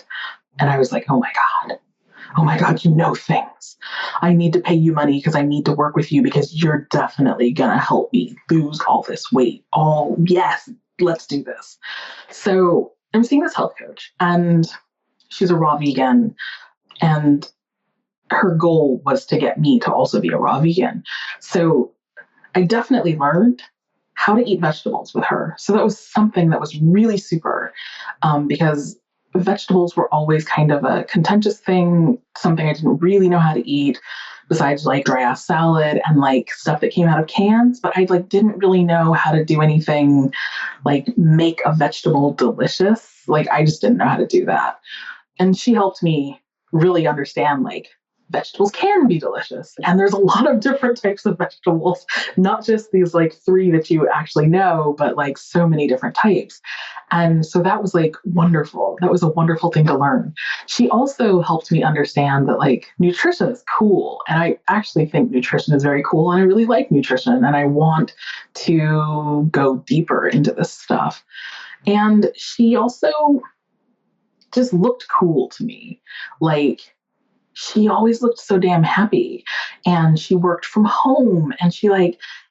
I was like, oh my God, you know things. I need to pay you money because I need to work with you because you're definitely going to help me lose all this weight. Oh, yes, let's do this. So I'm seeing this health coach, and she's a raw vegan, and her goal was to get me to also be a raw vegan. So I definitely learned how to eat vegetables with her. So that was something that was really super, because vegetables were always kind of a contentious thing, something I didn't really know how to eat, besides like dry ass salad and like stuff that came out of cans. But I like didn't really know how to do anything like make a vegetable delicious. Like I just didn't know how to do that. And she helped me really understand like vegetables can be delicious. And there's a lot of different types of vegetables, not just these like 3 that you actually know, but like so many different types. And so that was like wonderful. That was a wonderful thing to learn. She also helped me understand that like nutrition is cool. And I actually think nutrition is very cool. And I really like nutrition. And I want to go deeper into this stuff. And she also just looked cool to me. Like, she always looked so damn happy, and she worked from home, and she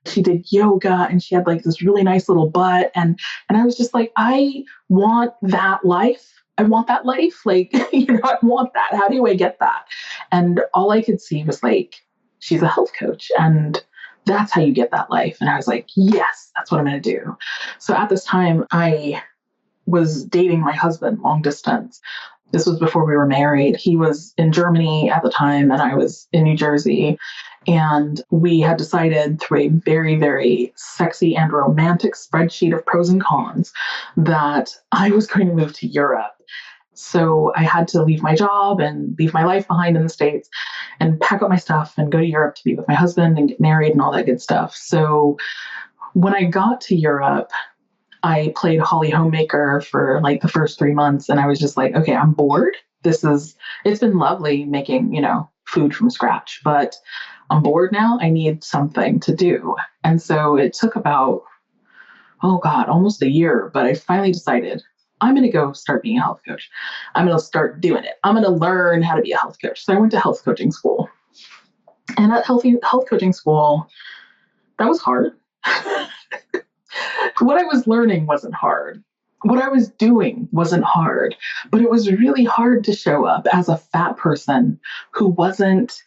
did yoga, and she had like this really nice little butt. And I was just like, I want that life. I want that life. Like, I want that. How do I get that? And all I could see was like, she's a health coach, and that's how you get that life. And I was like, yes, that's what I'm going to do. So at this time, I was dating my husband long distance. This was before we were married. He was in Germany at the time, and I was in New Jersey. And we had decided through a very, very sexy and romantic spreadsheet of pros and cons that I was going to move to Europe. So I had to leave my job and leave my life behind in the States and pack up my stuff and go to Europe to be with my husband and get married and all that good stuff. So when I got to Europe, I played Holly Homemaker for like the first 3 months, and I was just like, okay, I'm bored. It's been lovely making, food from scratch, but I'm bored now. I need something to do. And so it took about, oh God, almost a year, but I finally decided I'm going to go start being a health coach. I'm going to start doing it. I'm going to learn how to be a health coach. So I went to health coaching school, and at health coaching school, that was hard. What I was learning wasn't hard. What I was doing wasn't hard, but it was really hard to show up as a fat person who wasn't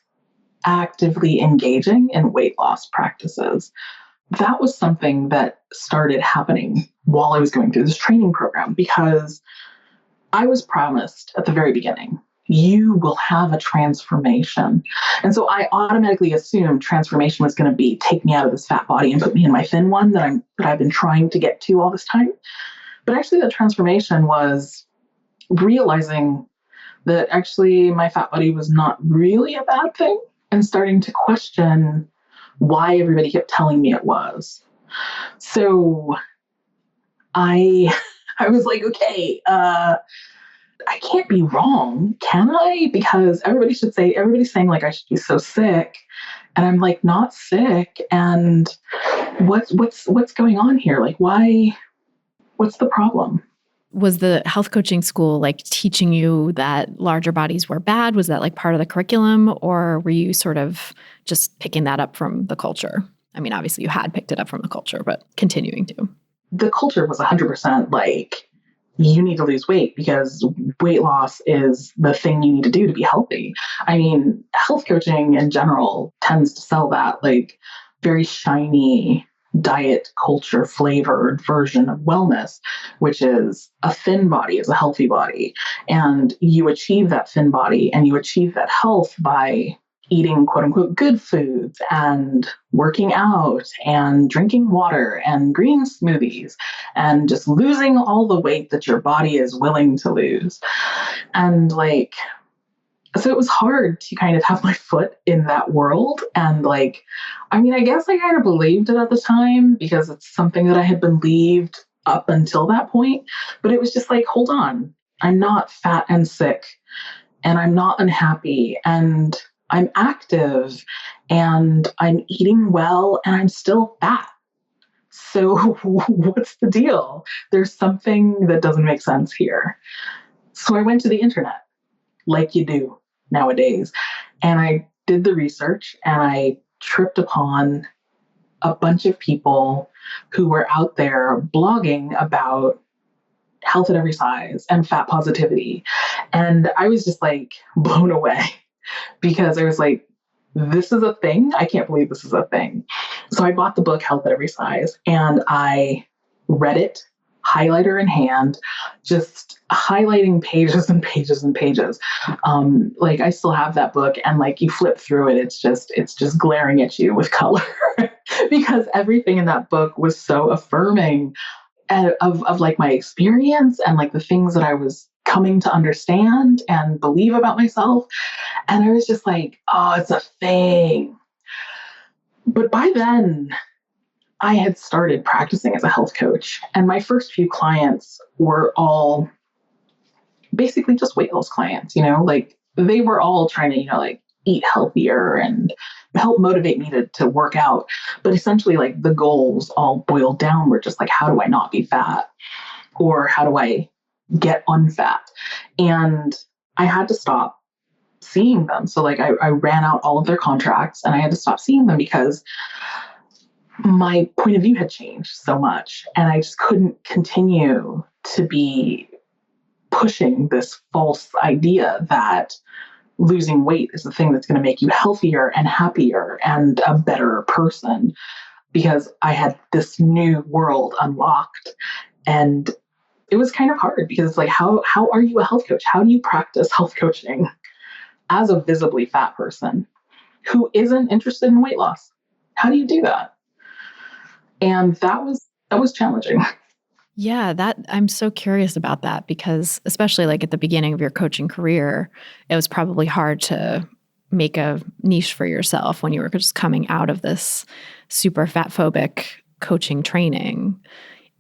actively engaging in weight loss practices. That was something that started happening while I was going through this training program, because I was promised at the very beginning, you will have a transformation. And so I automatically assumed transformation was going to be take me out of this fat body and put me in my thin one that I've been trying to get to all this time. But actually the transformation was realizing that actually my fat body was not really a bad thing, and starting to question why everybody kept telling me it was. So I was like, okay, I can't be wrong, can I? Because everybody's saying like I should be so sick, and I'm like not sick. And what's going on here? Like, why? What's the problem? Was the health coaching school like teaching you that larger bodies were bad? Was that like part of the curriculum, or were you sort of just picking that up from the culture? I mean, obviously you had picked it up from the culture, but continuing to. The culture was 100% like, you need to lose weight because weight loss is the thing you need to do to be healthy. I mean, health coaching in general tends to sell that like very shiny diet culture flavored version of wellness, which is a thin body is a healthy body. And you achieve that thin body and you achieve that health by eating quote unquote good foods and working out and drinking water and green smoothies and just losing all the weight that your body is willing to lose. And like, so it was hard to kind of have my foot in that world. And like, I mean, I guess I kind of believed it at the time because it's something that I had believed up until that point. But it was just like, hold on, I'm not fat and sick, and I'm not unhappy. And I'm active and I'm eating well and I'm still fat. So what's the deal? There's something that doesn't make sense here. So I went to the internet, like you do nowadays, and I did the research and I tripped upon a bunch of people who were out there blogging about health at every size and fat positivity. And I was just like blown away because I was like, this is a thing. I can't believe this is a thing. So I bought the book Health at Every Size and I read it, highlighter in hand, just highlighting pages and pages and pages. Like I still have that book and like you flip through it, it's just glaring at you with color because everything in that book was so affirming of like my experience and like the things that I was coming to understand and believe about myself. And I was just like, oh, it's a thing. But by then, I had started practicing as a health coach. And my first few clients were all basically just weight loss clients, like they were all trying to, like eat healthier and help motivate me to work out. But essentially, like the goals all boiled down were just like, how do I not be fat? Or how do I get unfat? And I had to stop seeing them. So like I ran out all of their contracts and I had to stop seeing them because my point of view had changed so much. And I just couldn't continue to be pushing this false idea that losing weight is the thing that's going to make you healthier and happier and a better person, because I had this new world unlocked. And it was kind of hard because it's like, how are you a health coach? How do you practice health coaching as a visibly fat person who isn't interested in weight loss? How do you do that? And that was challenging. Yeah, I'm so curious about that because especially like at the beginning of your coaching career, it was probably hard to make a niche for yourself when you were just coming out of this super fat phobic coaching training.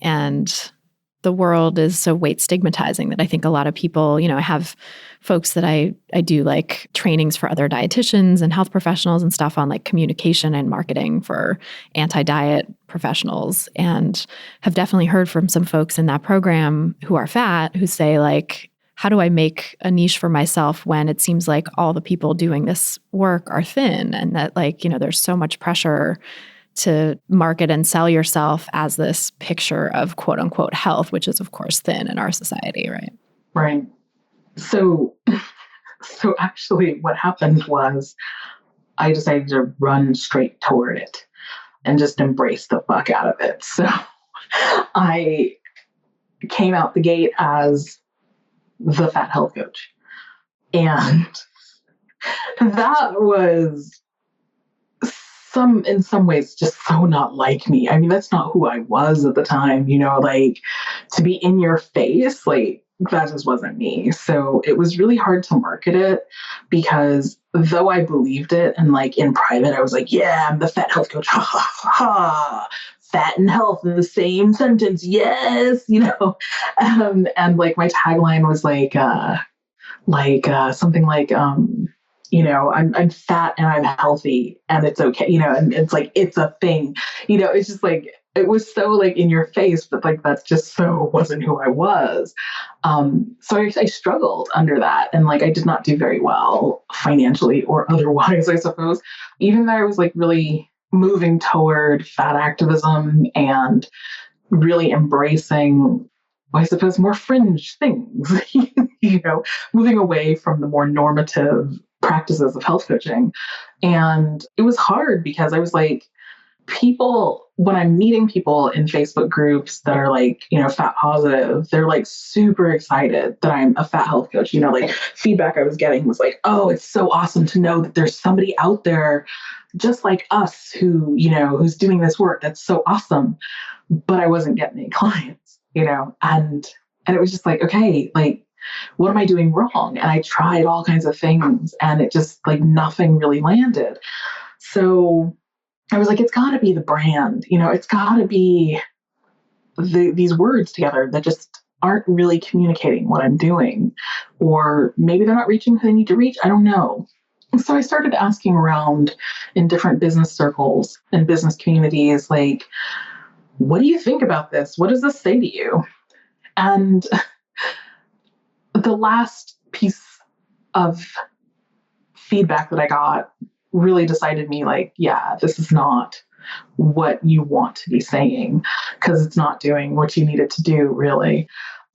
And the world is so weight stigmatizing that I think a lot of people, I have folks that I do like trainings for other dietitians and health professionals and stuff on like communication and marketing for anti-diet professionals, and have definitely heard from some folks in that program who are fat who say like, how do I make a niche for myself when it seems like all the people doing this work are thin, and that like, there's so much pressure to market and sell yourself as this picture of quote unquote health, which is of course thin in our society, right? Right. So actually what happened was I decided to run straight toward it and just embrace the fuck out of it. So I came out the gate as the fat health coach. And that was in some ways just so not like me. I mean, that's not who I was at the time, like to be in your face, like that just wasn't me. So it was really hard to market it because though I believed it and like in private, I was like, yeah, I'm the fat health coach. Ha ha ha. Fat and health in the same sentence. Yes. And like my tagline was like something like, I'm fat and I'm healthy and it's okay, and it's like, it's a thing, it's just like, it was so like in your face, but like, that's just so wasn't who I was. So I struggled under that. And like, I did not do very well financially or otherwise, I suppose, even though I was like really moving toward fat activism and really embracing, I suppose, more fringe things, moving away from the more normative practices of health coaching. And it was hard because I was like, when I'm meeting people in Facebook groups that are like, fat positive, they're like super excited that I'm a fat health coach. Like feedback I was getting was like, oh, it's so awesome to know that there's somebody out there just like us who, who's doing this work. That's so awesome. But I wasn't getting any clients, and it was just like, okay, like, what am I doing wrong? And I tried all kinds of things and it just like nothing really landed. So I was like, it's got to be the brand, it's got to be these words together that just aren't really communicating what I'm doing, or maybe they're not reaching who they need to reach. I don't know. So I started asking around in different business circles and business communities, like, what do you think about this? What does this say to you? And the last piece of feedback that I got really decided me like, yeah, this is not what you want to be saying because it's not doing what you need it to do, really.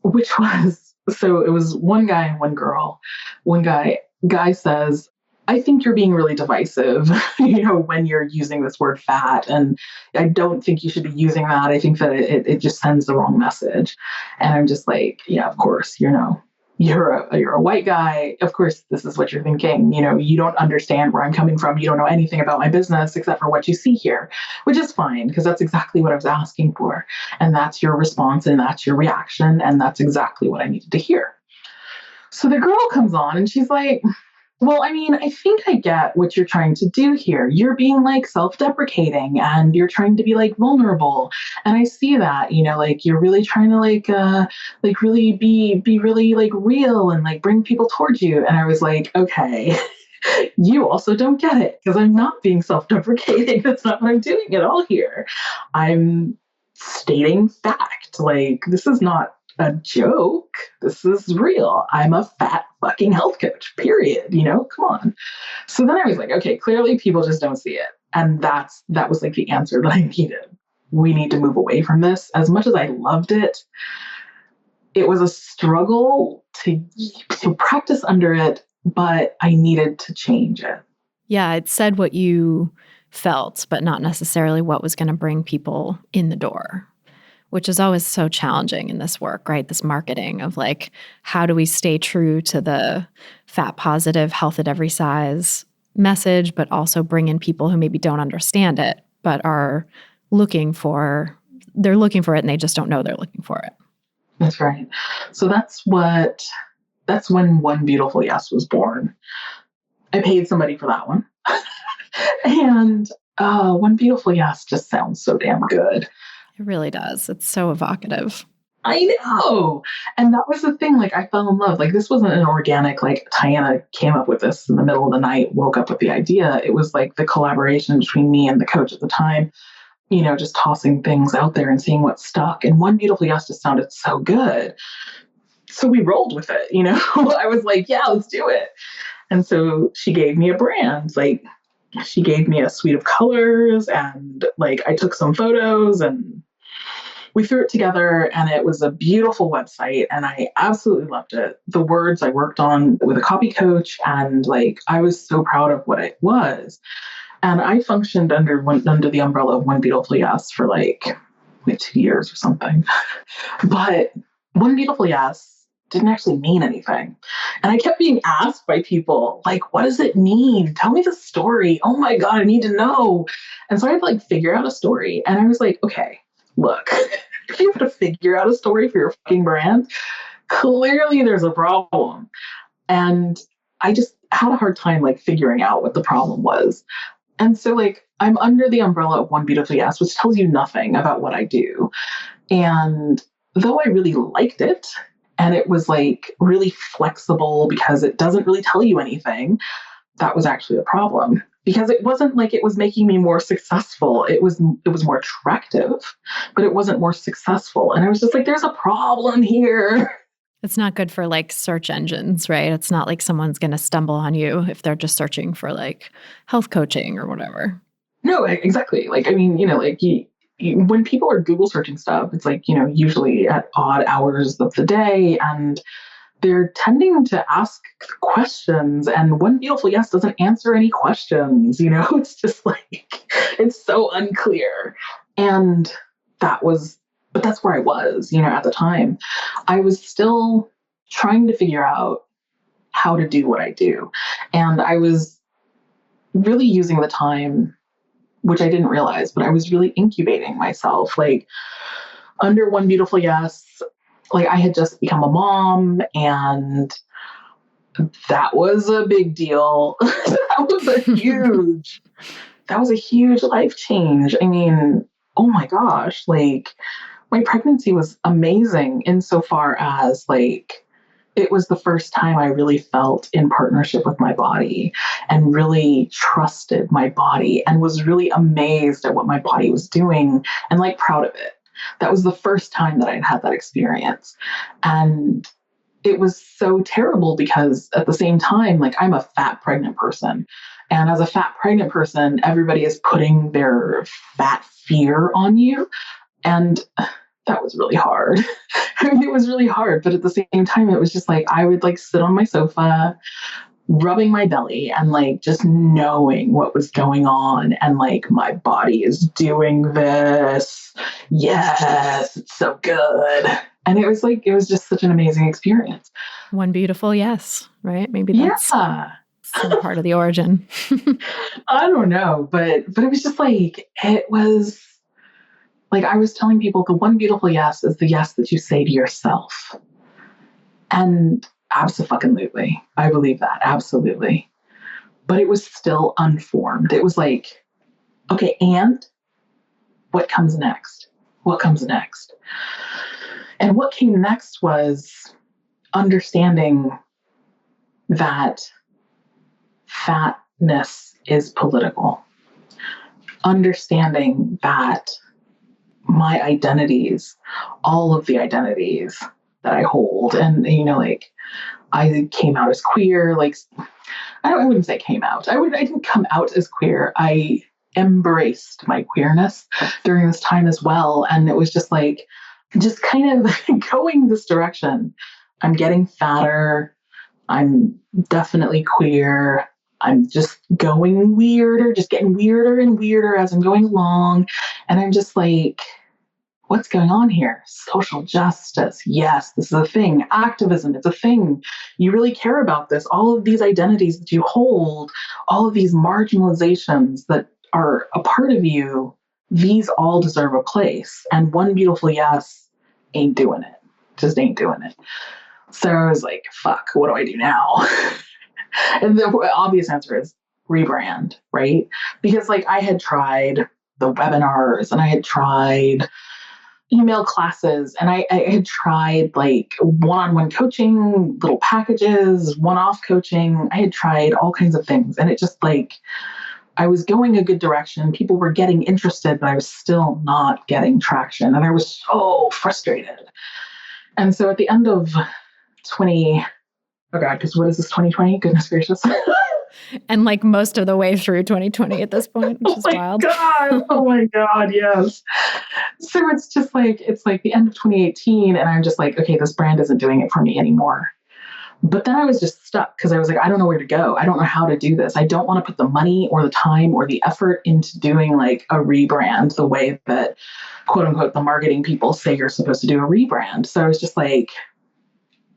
Which was, so it was one guy and one girl. One guy says, I think you're being really divisive, when you're using this word fat. And I don't think you should be using that. I think that it just sends the wrong message. And I'm just like, yeah, of course, you're a white guy. Of course, this is what you're thinking. You don't understand where I'm coming from. You don't know anything about my business except for what you see here, which is fine because that's exactly what I was asking for. And that's your response and that's your reaction. And that's exactly what I needed to hear. So the girl comes on and she's like, well, I mean, I think I get what you're trying to do here. You're being like self-deprecating and you're trying to be like vulnerable. And I see that, like you're really trying to like really be really like real and like bring people towards you. And I was like, okay, you also don't get it because I'm not being self-deprecating. That's not what I'm doing at all here. I'm stating fact. Like, this is not a joke. This is real. I'm a fat fucking health coach, period. Come on. So then I was like, okay, clearly people just don't see it. And that was like the answer that I needed. We need to move away from this. As much as I loved it, it was a struggle to practice under it, but I needed to change it. Yeah, it said what you felt, but not necessarily what was going to bring people in the door, which is always so challenging in this work, right? This marketing of like, how do we stay true to the fat positive, health at every size message, but also bring in people who maybe don't understand it, but are looking for it and they just don't know they're looking for it. That's right. So that's when One Beautiful Yes was born. I paid somebody for that one. And One Beautiful Yes just sounds so damn good. It really does. It's so evocative. I know. And that was the thing. Like, I fell in love. Like, this wasn't an organic, like, Tiana came up with this in the middle of the night, woke up with the idea. It was like the collaboration between me and the coach at the time, just tossing things out there and seeing what stuck. And One Beautiful Yes just sounded so good. So we rolled with it, I was like, yeah, let's do it. And so she gave me a brand. Like, she gave me a suite of colors and like I took some photos and we threw it together and it was a beautiful website and I absolutely loved it. The words I worked on with a copy coach and like I was so proud of what it was. And I functioned under the umbrella of One Beautiful Yes for like 2 years or something. But One Beautiful Yes didn't actually mean anything. And I kept being asked by people, like, what does it mean? Tell me the story. Oh my God, I need to know. And so I had to like figure out a story. And I was like, okay, look, if you have to figure out a story for your fucking brand, clearly there's a problem. And I just had a hard time like figuring out what the problem was. And so like I'm under the umbrella of One Beautiful Yes, which tells you nothing about what I do. And though I really liked it, and it was like really flexible because it doesn't really tell you anything, that was actually a problem. Because it wasn't like it was making me more successful. It was more attractive, but it wasn't more successful. And I was just like, there's a problem here. It's not good for like search engines, right? It's not like someone's going to stumble on you if they're just searching for like health coaching or whatever. No, exactly. Like, I mean, like when people are Google searching stuff, it's like, usually at odd hours of the day and they're tending to ask questions and One Beautiful Yes doesn't answer any questions, it's just like, it's so unclear. And but that's where I was, at the time. I was still trying to figure out how to do what I do. And I was really using the time, which I didn't realize, but I was really incubating myself. Like under One Beautiful Yes, like I had just become a mom and that was a big deal. that was a huge life change. I mean, oh my gosh, like my pregnancy was amazing insofar as like it was the first time I really felt in partnership with my body and really trusted my body and was really amazed at what my body was doing and like proud of it. That was the first time that I'd had that experience. And it was so terrible because at the same time, like I'm a fat pregnant person. And as a fat pregnant person, everybody is putting their fat fear on you. And that was really hard. I mean, it was really hard. But at the same time, it was just like I would like sit on my sofa, rubbing my belly and like just knowing what was going on. And like my body is doing this. Yes, it's so good. And it was like, it was just such an amazing experience. One beautiful yes, right? Maybe that's some part of the origin. I don't know, but it was just like, it was like I was telling people the one beautiful yes is the yes that you say to yourself. And absolutely, I believe that, absolutely. But it was still unformed. It was like, okay, and what comes next? What comes next? And what came next was understanding that fatness is political. Understanding that my identities, all of the identities that I hold, and you know, like I came out as queer, like I wouldn't say came out. I didn't come out as queer. I embraced my queerness during this time as well. And it was just like, just kind of going this direction. I'm getting fatter. I'm definitely queer. I'm just going weirder, just getting weirder and weirder as I'm going along. And I'm just like, what's going on here? Social justice. Yes, this is a thing. Activism, it's a thing. You really care about this. All of these identities that you hold, all of these marginalizations that are a part of you, these all deserve a place. And one beautiful yes ain't doing it. Just ain't doing it. So I was like, fuck, what do I do now? And the obvious answer is rebrand, right? Because like I had tried the webinars and I had tried email classes and I had tried like one-on-one coaching, little packages, one-off coaching. I had tried all kinds of things. And it just like, I was going a good direction. People were getting interested, but I was still not getting traction. And I was so frustrated. And so at the end of because what is this, 2020? Goodness gracious. And like most of the way through 2020 at this point, which is wild. Oh my God, yes. So it's like the end of 2018 and I'm just like, okay, this brand isn't doing it for me anymore. But then I was just stuck because I was like, I don't know where to go. I don't know how to do this. I don't want to put the money or the time or the effort into doing like a rebrand the way that quote unquote the marketing people say you're supposed to do a rebrand. So I was just like,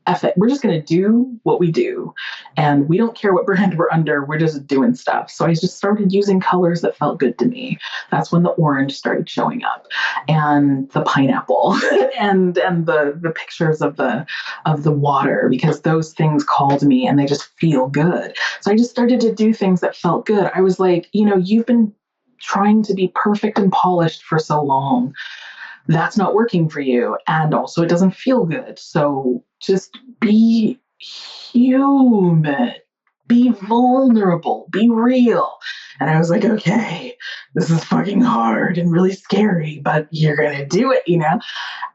F it. We're just going to do what we do. And we don't care what brand we're under. We're just doing stuff. So I just started using colors that felt good to me. That's when the orange started showing up and the pineapple and the pictures of the water, because those things called me and they just feel good. So I just started to do things that felt good. I was like, you've been trying to be perfect and polished for so long. That's not working for you. And also it doesn't feel good. So just be human, be vulnerable, be real. And I was like, okay, this is fucking hard and really scary, but you're going to do it,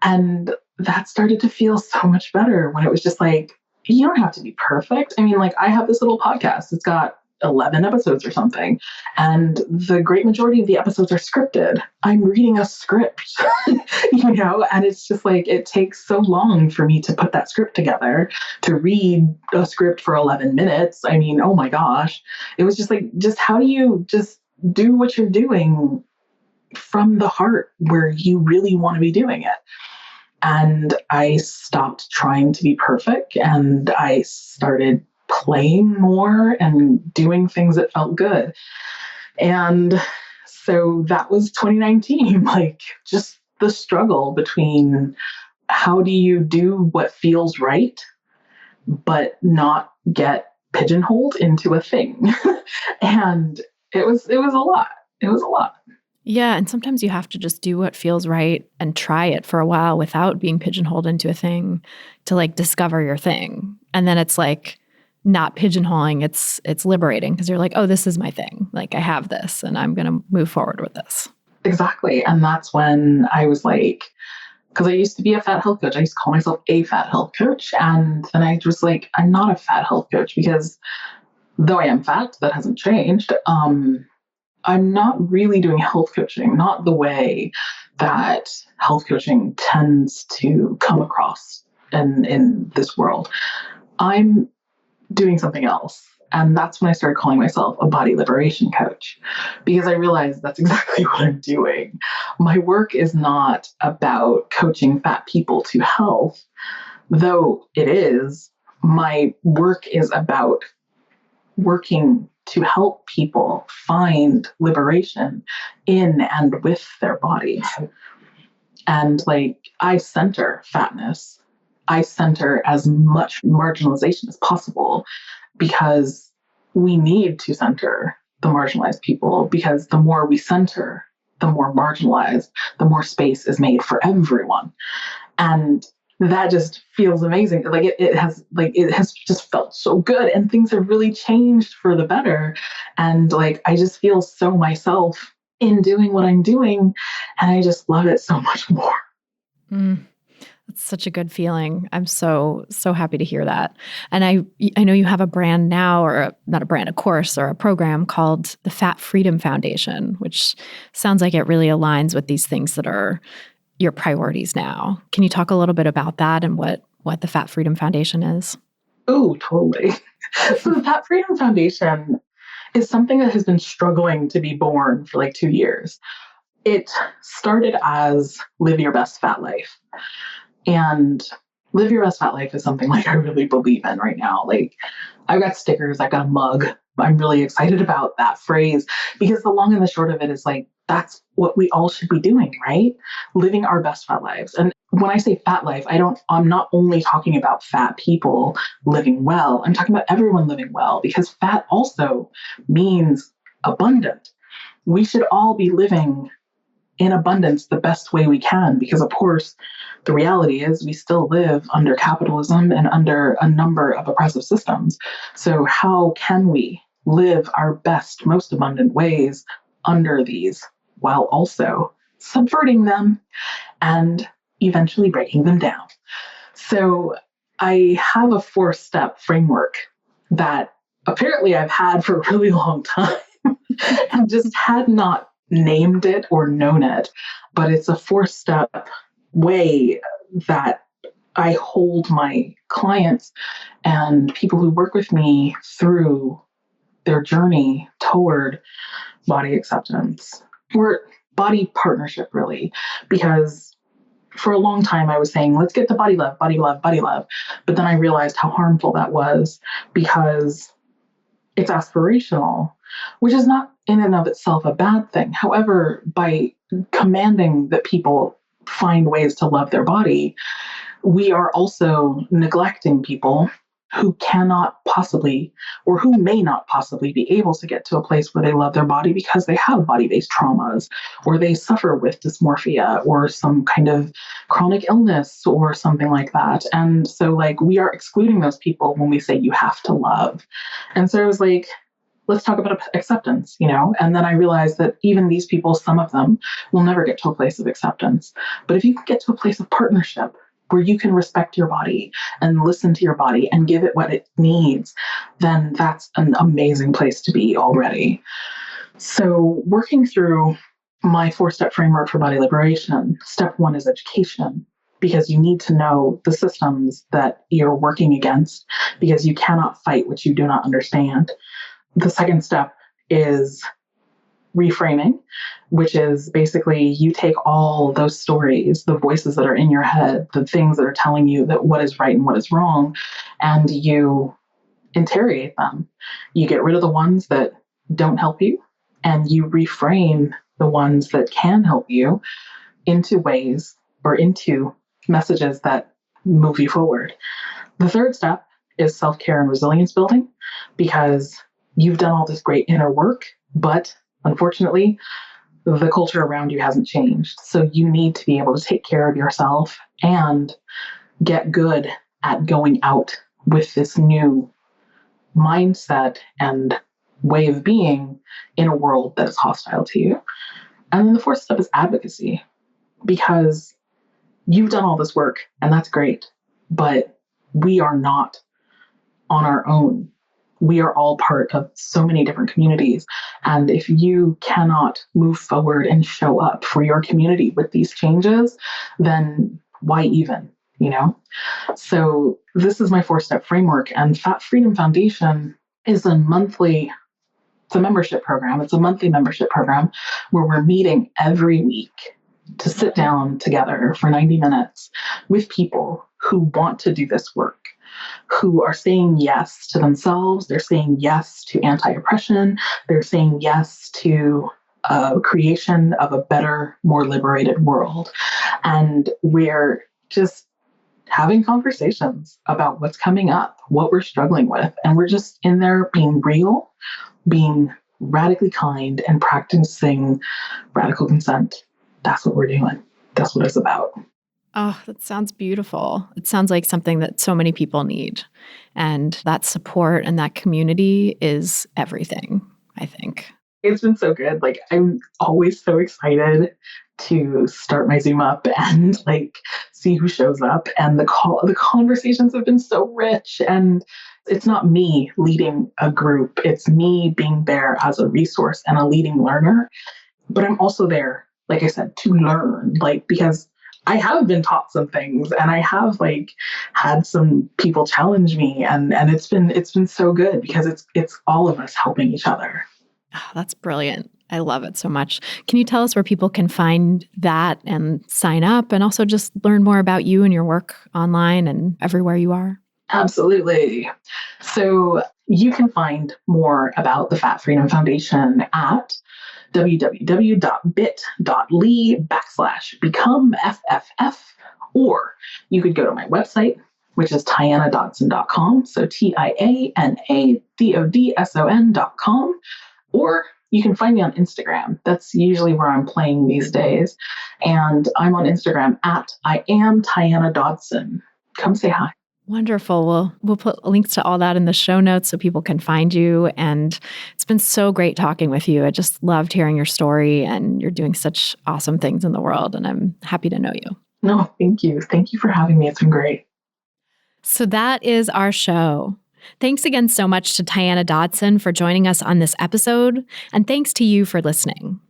And that started to feel so much better when it was just like, you don't have to be perfect. I mean, like I have this little podcast. It's got 11 episodes or something. And the great majority of the episodes are scripted. I'm reading a script, and it's just like, it takes so long for me to put that script together, to read a script for 11 minutes. I mean, oh my gosh. It was just like, just how do you just do what you're doing from the heart where you really want to be doing it? And I stopped trying to be perfect and I started playing more and doing things that felt good. And so that was 2019, like just the struggle between how do you do what feels right, but not get pigeonholed into a thing. And it was a lot. It was a lot. Yeah. And sometimes you have to just do what feels right and try it for a while without being pigeonholed into a thing to like discover your thing. And then it's like not pigeonholing, it's liberating because you're like, oh, this is my thing. Like I have this and I'm going to move forward with this. Exactly. And that's when I was like, because I used to be a fat health coach. I used to call myself a fat health coach. And then I was like, I'm not a fat health coach because though I am fat, that hasn't changed. I'm not really doing health coaching, not the way that health coaching tends to come across in this world. I'm doing something else. And that's when I started calling myself a body liberation coach, because I realized that's exactly what I'm doing. My work is not about coaching fat people to health, though it is. My work is about working to help people find liberation in and with their bodies. And like, I center fatness. I center as much marginalization as possible because we need to center the marginalized people, because the more we center, the more marginalized, the more space is made for everyone. And that just feels amazing. Like it has just felt so good, and things have really changed for the better. And like, I just feel so myself in doing what I'm doing, and I just love it so much more. That's such a good feeling. I'm so happy to hear that. And I know you have a brand now, or not a brand, a course or a program called the Fat Freedom Foundation, which sounds like it really aligns with these things that are your priorities now. Can you talk a little bit about that and what the Fat Freedom Foundation is? Oh, totally. So the Fat Freedom Foundation is something that has been struggling to be born for like 2 years. It started as Live Your Best Fat Life. And Live Your Best Fat Life is something like I really believe in right now. Like, I've got stickers, I've got a mug. I'm really excited about that phrase, because the long and the short of it is like, that's what we all should be doing, right? Living our best fat lives. And when I say fat life, I'm not only talking about fat people living well, I'm talking about everyone living well, because fat also means abundant. We should all be living in abundance the best way we can, because of course the reality is we still live under capitalism and under a number of oppressive systems. So how can we live our best, most abundant ways under these, while also subverting them and eventually breaking them down? So I have a 4-step framework that apparently I've had for a really long time and just had not named it or known it, but it's a 4-step way that I hold my clients and people who work with me through their journey toward body acceptance, or body partnership, really. Because for a long time I was saying, let's get to body love, body love, body love. But then I realized how harmful that was, because it's aspirational, which is not in and of itself a bad thing. However, by commanding that people find ways to love their body, we are also neglecting people who cannot possibly, or who may not possibly be able to get to a place where they love their body because they have body-based traumas, or they suffer with dysmorphia or some kind of chronic illness or something like that. And so like, we are excluding those people when we say you have to love. And so I was like, let's talk about acceptance, And then I realized that even these people, some of them will never get to a place of acceptance. But if you can get to a place of partnership where you can respect your body and listen to your body and give it what it needs, then that's an amazing place to be already. So working through my 4-step framework for body liberation, step 1 is education, because you need to know the systems that you're working against, because you cannot fight what you do not understand. The second step is reframing, which is basically you take all those stories, the voices that are in your head, the things that are telling you that what is right and what is wrong, and you interrogate them. You get rid of the ones that don't help you, and you reframe the ones that can help you into ways, or into messages that move you forward. The third step is self-care and resilience building, because you've done all this great inner work, but unfortunately, the culture around you hasn't changed. So you need to be able to take care of yourself and get good at going out with this new mindset and way of being in a world that is hostile to you. And then the fourth step is advocacy, because you've done all this work and that's great, but we are not on our own. We are all part of so many different communities. And if you cannot move forward and show up for your community with these changes, then why even, you know? So this is my 4-step framework, and Fat Freedom Foundation is a membership program. It's a monthly membership program where we're meeting every week to sit down together for 90 minutes with people who want to do this work, who are saying yes to themselves. They're saying yes to anti-oppression. They're saying yes to creation of a better, more liberated world. And we're just having conversations about what's coming up, what we're struggling with. And we're just in there being real, being radically kind, and practicing radical consent. That's what we're doing. That's what it's about. Oh, that sounds beautiful. It sounds like something that so many people need. And that support and that community is everything, I think. It's been so good. Like, I'm always so excited to start my Zoom up and like see who shows up. And the conversations have been so rich. And it's not me leading a group. It's me being there as a resource and a leading learner. But I'm also there, like I said, to learn, like, because I have been taught some things and I have like had some people challenge me, and it's been so good because it's all of us helping each other. Oh, that's brilliant. I love it so much. Can you tell us where people can find that and sign up, and also just learn more about you and your work online and everywhere you are? Absolutely. So you can find more about the Fat Freedom Foundation at www.bit.ly/becomefff, or you could go to my website, which is tianadodson.com. So TIANADODSON.com, or you can find me on Instagram. That's usually where I'm playing these days. And I'm on Instagram at I am Tiana Dodson. Come say hi. Wonderful. We'll put links to all that in the show notes so people can find you. And it's been so great talking with you. I just loved hearing your story, and you're doing such awesome things in the world. And I'm happy to know you. No, thank you. Thank you for having me. It's been great. So that is our show. Thanks again so much to Tiana Dodson for joining us on this episode. And thanks to you for listening.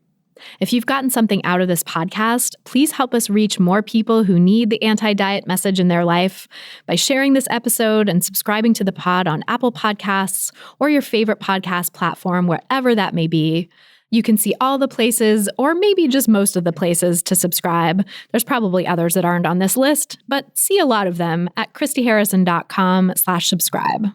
If you've gotten something out of this podcast, please help us reach more people who need the anti-diet message in their life by sharing this episode and subscribing to the pod on Apple Podcasts or your favorite podcast platform, wherever that may be. You can see all the places, or maybe just most of the places, to subscribe. There's probably others that aren't on this list, but see a lot of them at christyharrison.com/subscribe.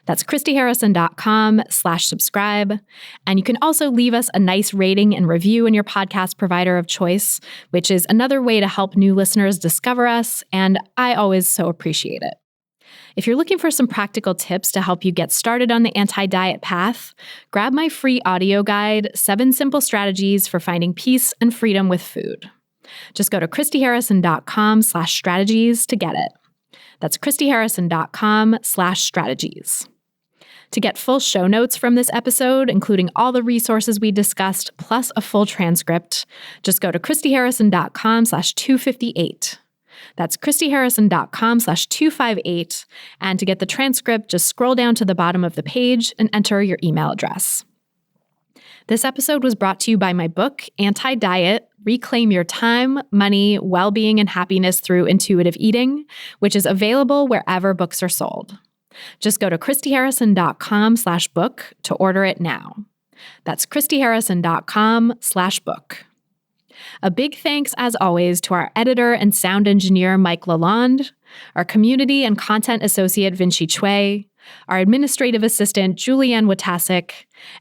That's christyharrison.com/subscribe. And you can also leave us a nice rating and review in your podcast provider of choice, which is another way to help new listeners discover us, and I always so appreciate it. If you're looking for some practical tips to help you get started on the anti-diet path, grab my free audio guide, 7 Simple Strategies for Finding Peace and Freedom with Food. Just go to christyharrison.com/strategies to get it. That's christyharrison.com/strategies. To get full show notes from this episode, including all the resources we discussed, plus a full transcript, just go to christyharrison.com/258. That's christyharrison.com/258. And to get the transcript, just scroll down to the bottom of the page and enter your email address. This episode was brought to you by my book, Anti-Diet: Reclaim Your Time, Money, Well-Being, and Happiness Through Intuitive Eating, which is available wherever books are sold. Just go to christyharrison.com/book to order it now. That's christyharrison.com/book. A big thanks, as always, to our editor and sound engineer, Mike Lalonde, our community and content associate, Vinci Chue, our administrative assistant, Julianne Watasik,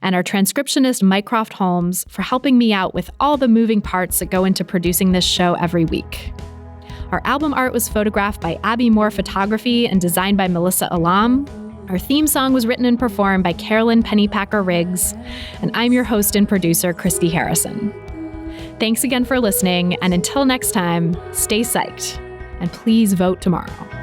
and our transcriptionist, Mycroft Holmes, for helping me out with all the moving parts that go into producing this show every week. Our album art was photographed by Abby Moore Photography and designed by Melissa Alam. Our theme song was written and performed by Carolyn Pennypacker Riggs, and I'm your host and producer, Christy Harrison. Thanks again for listening, and until next time, stay psyched, and please vote tomorrow.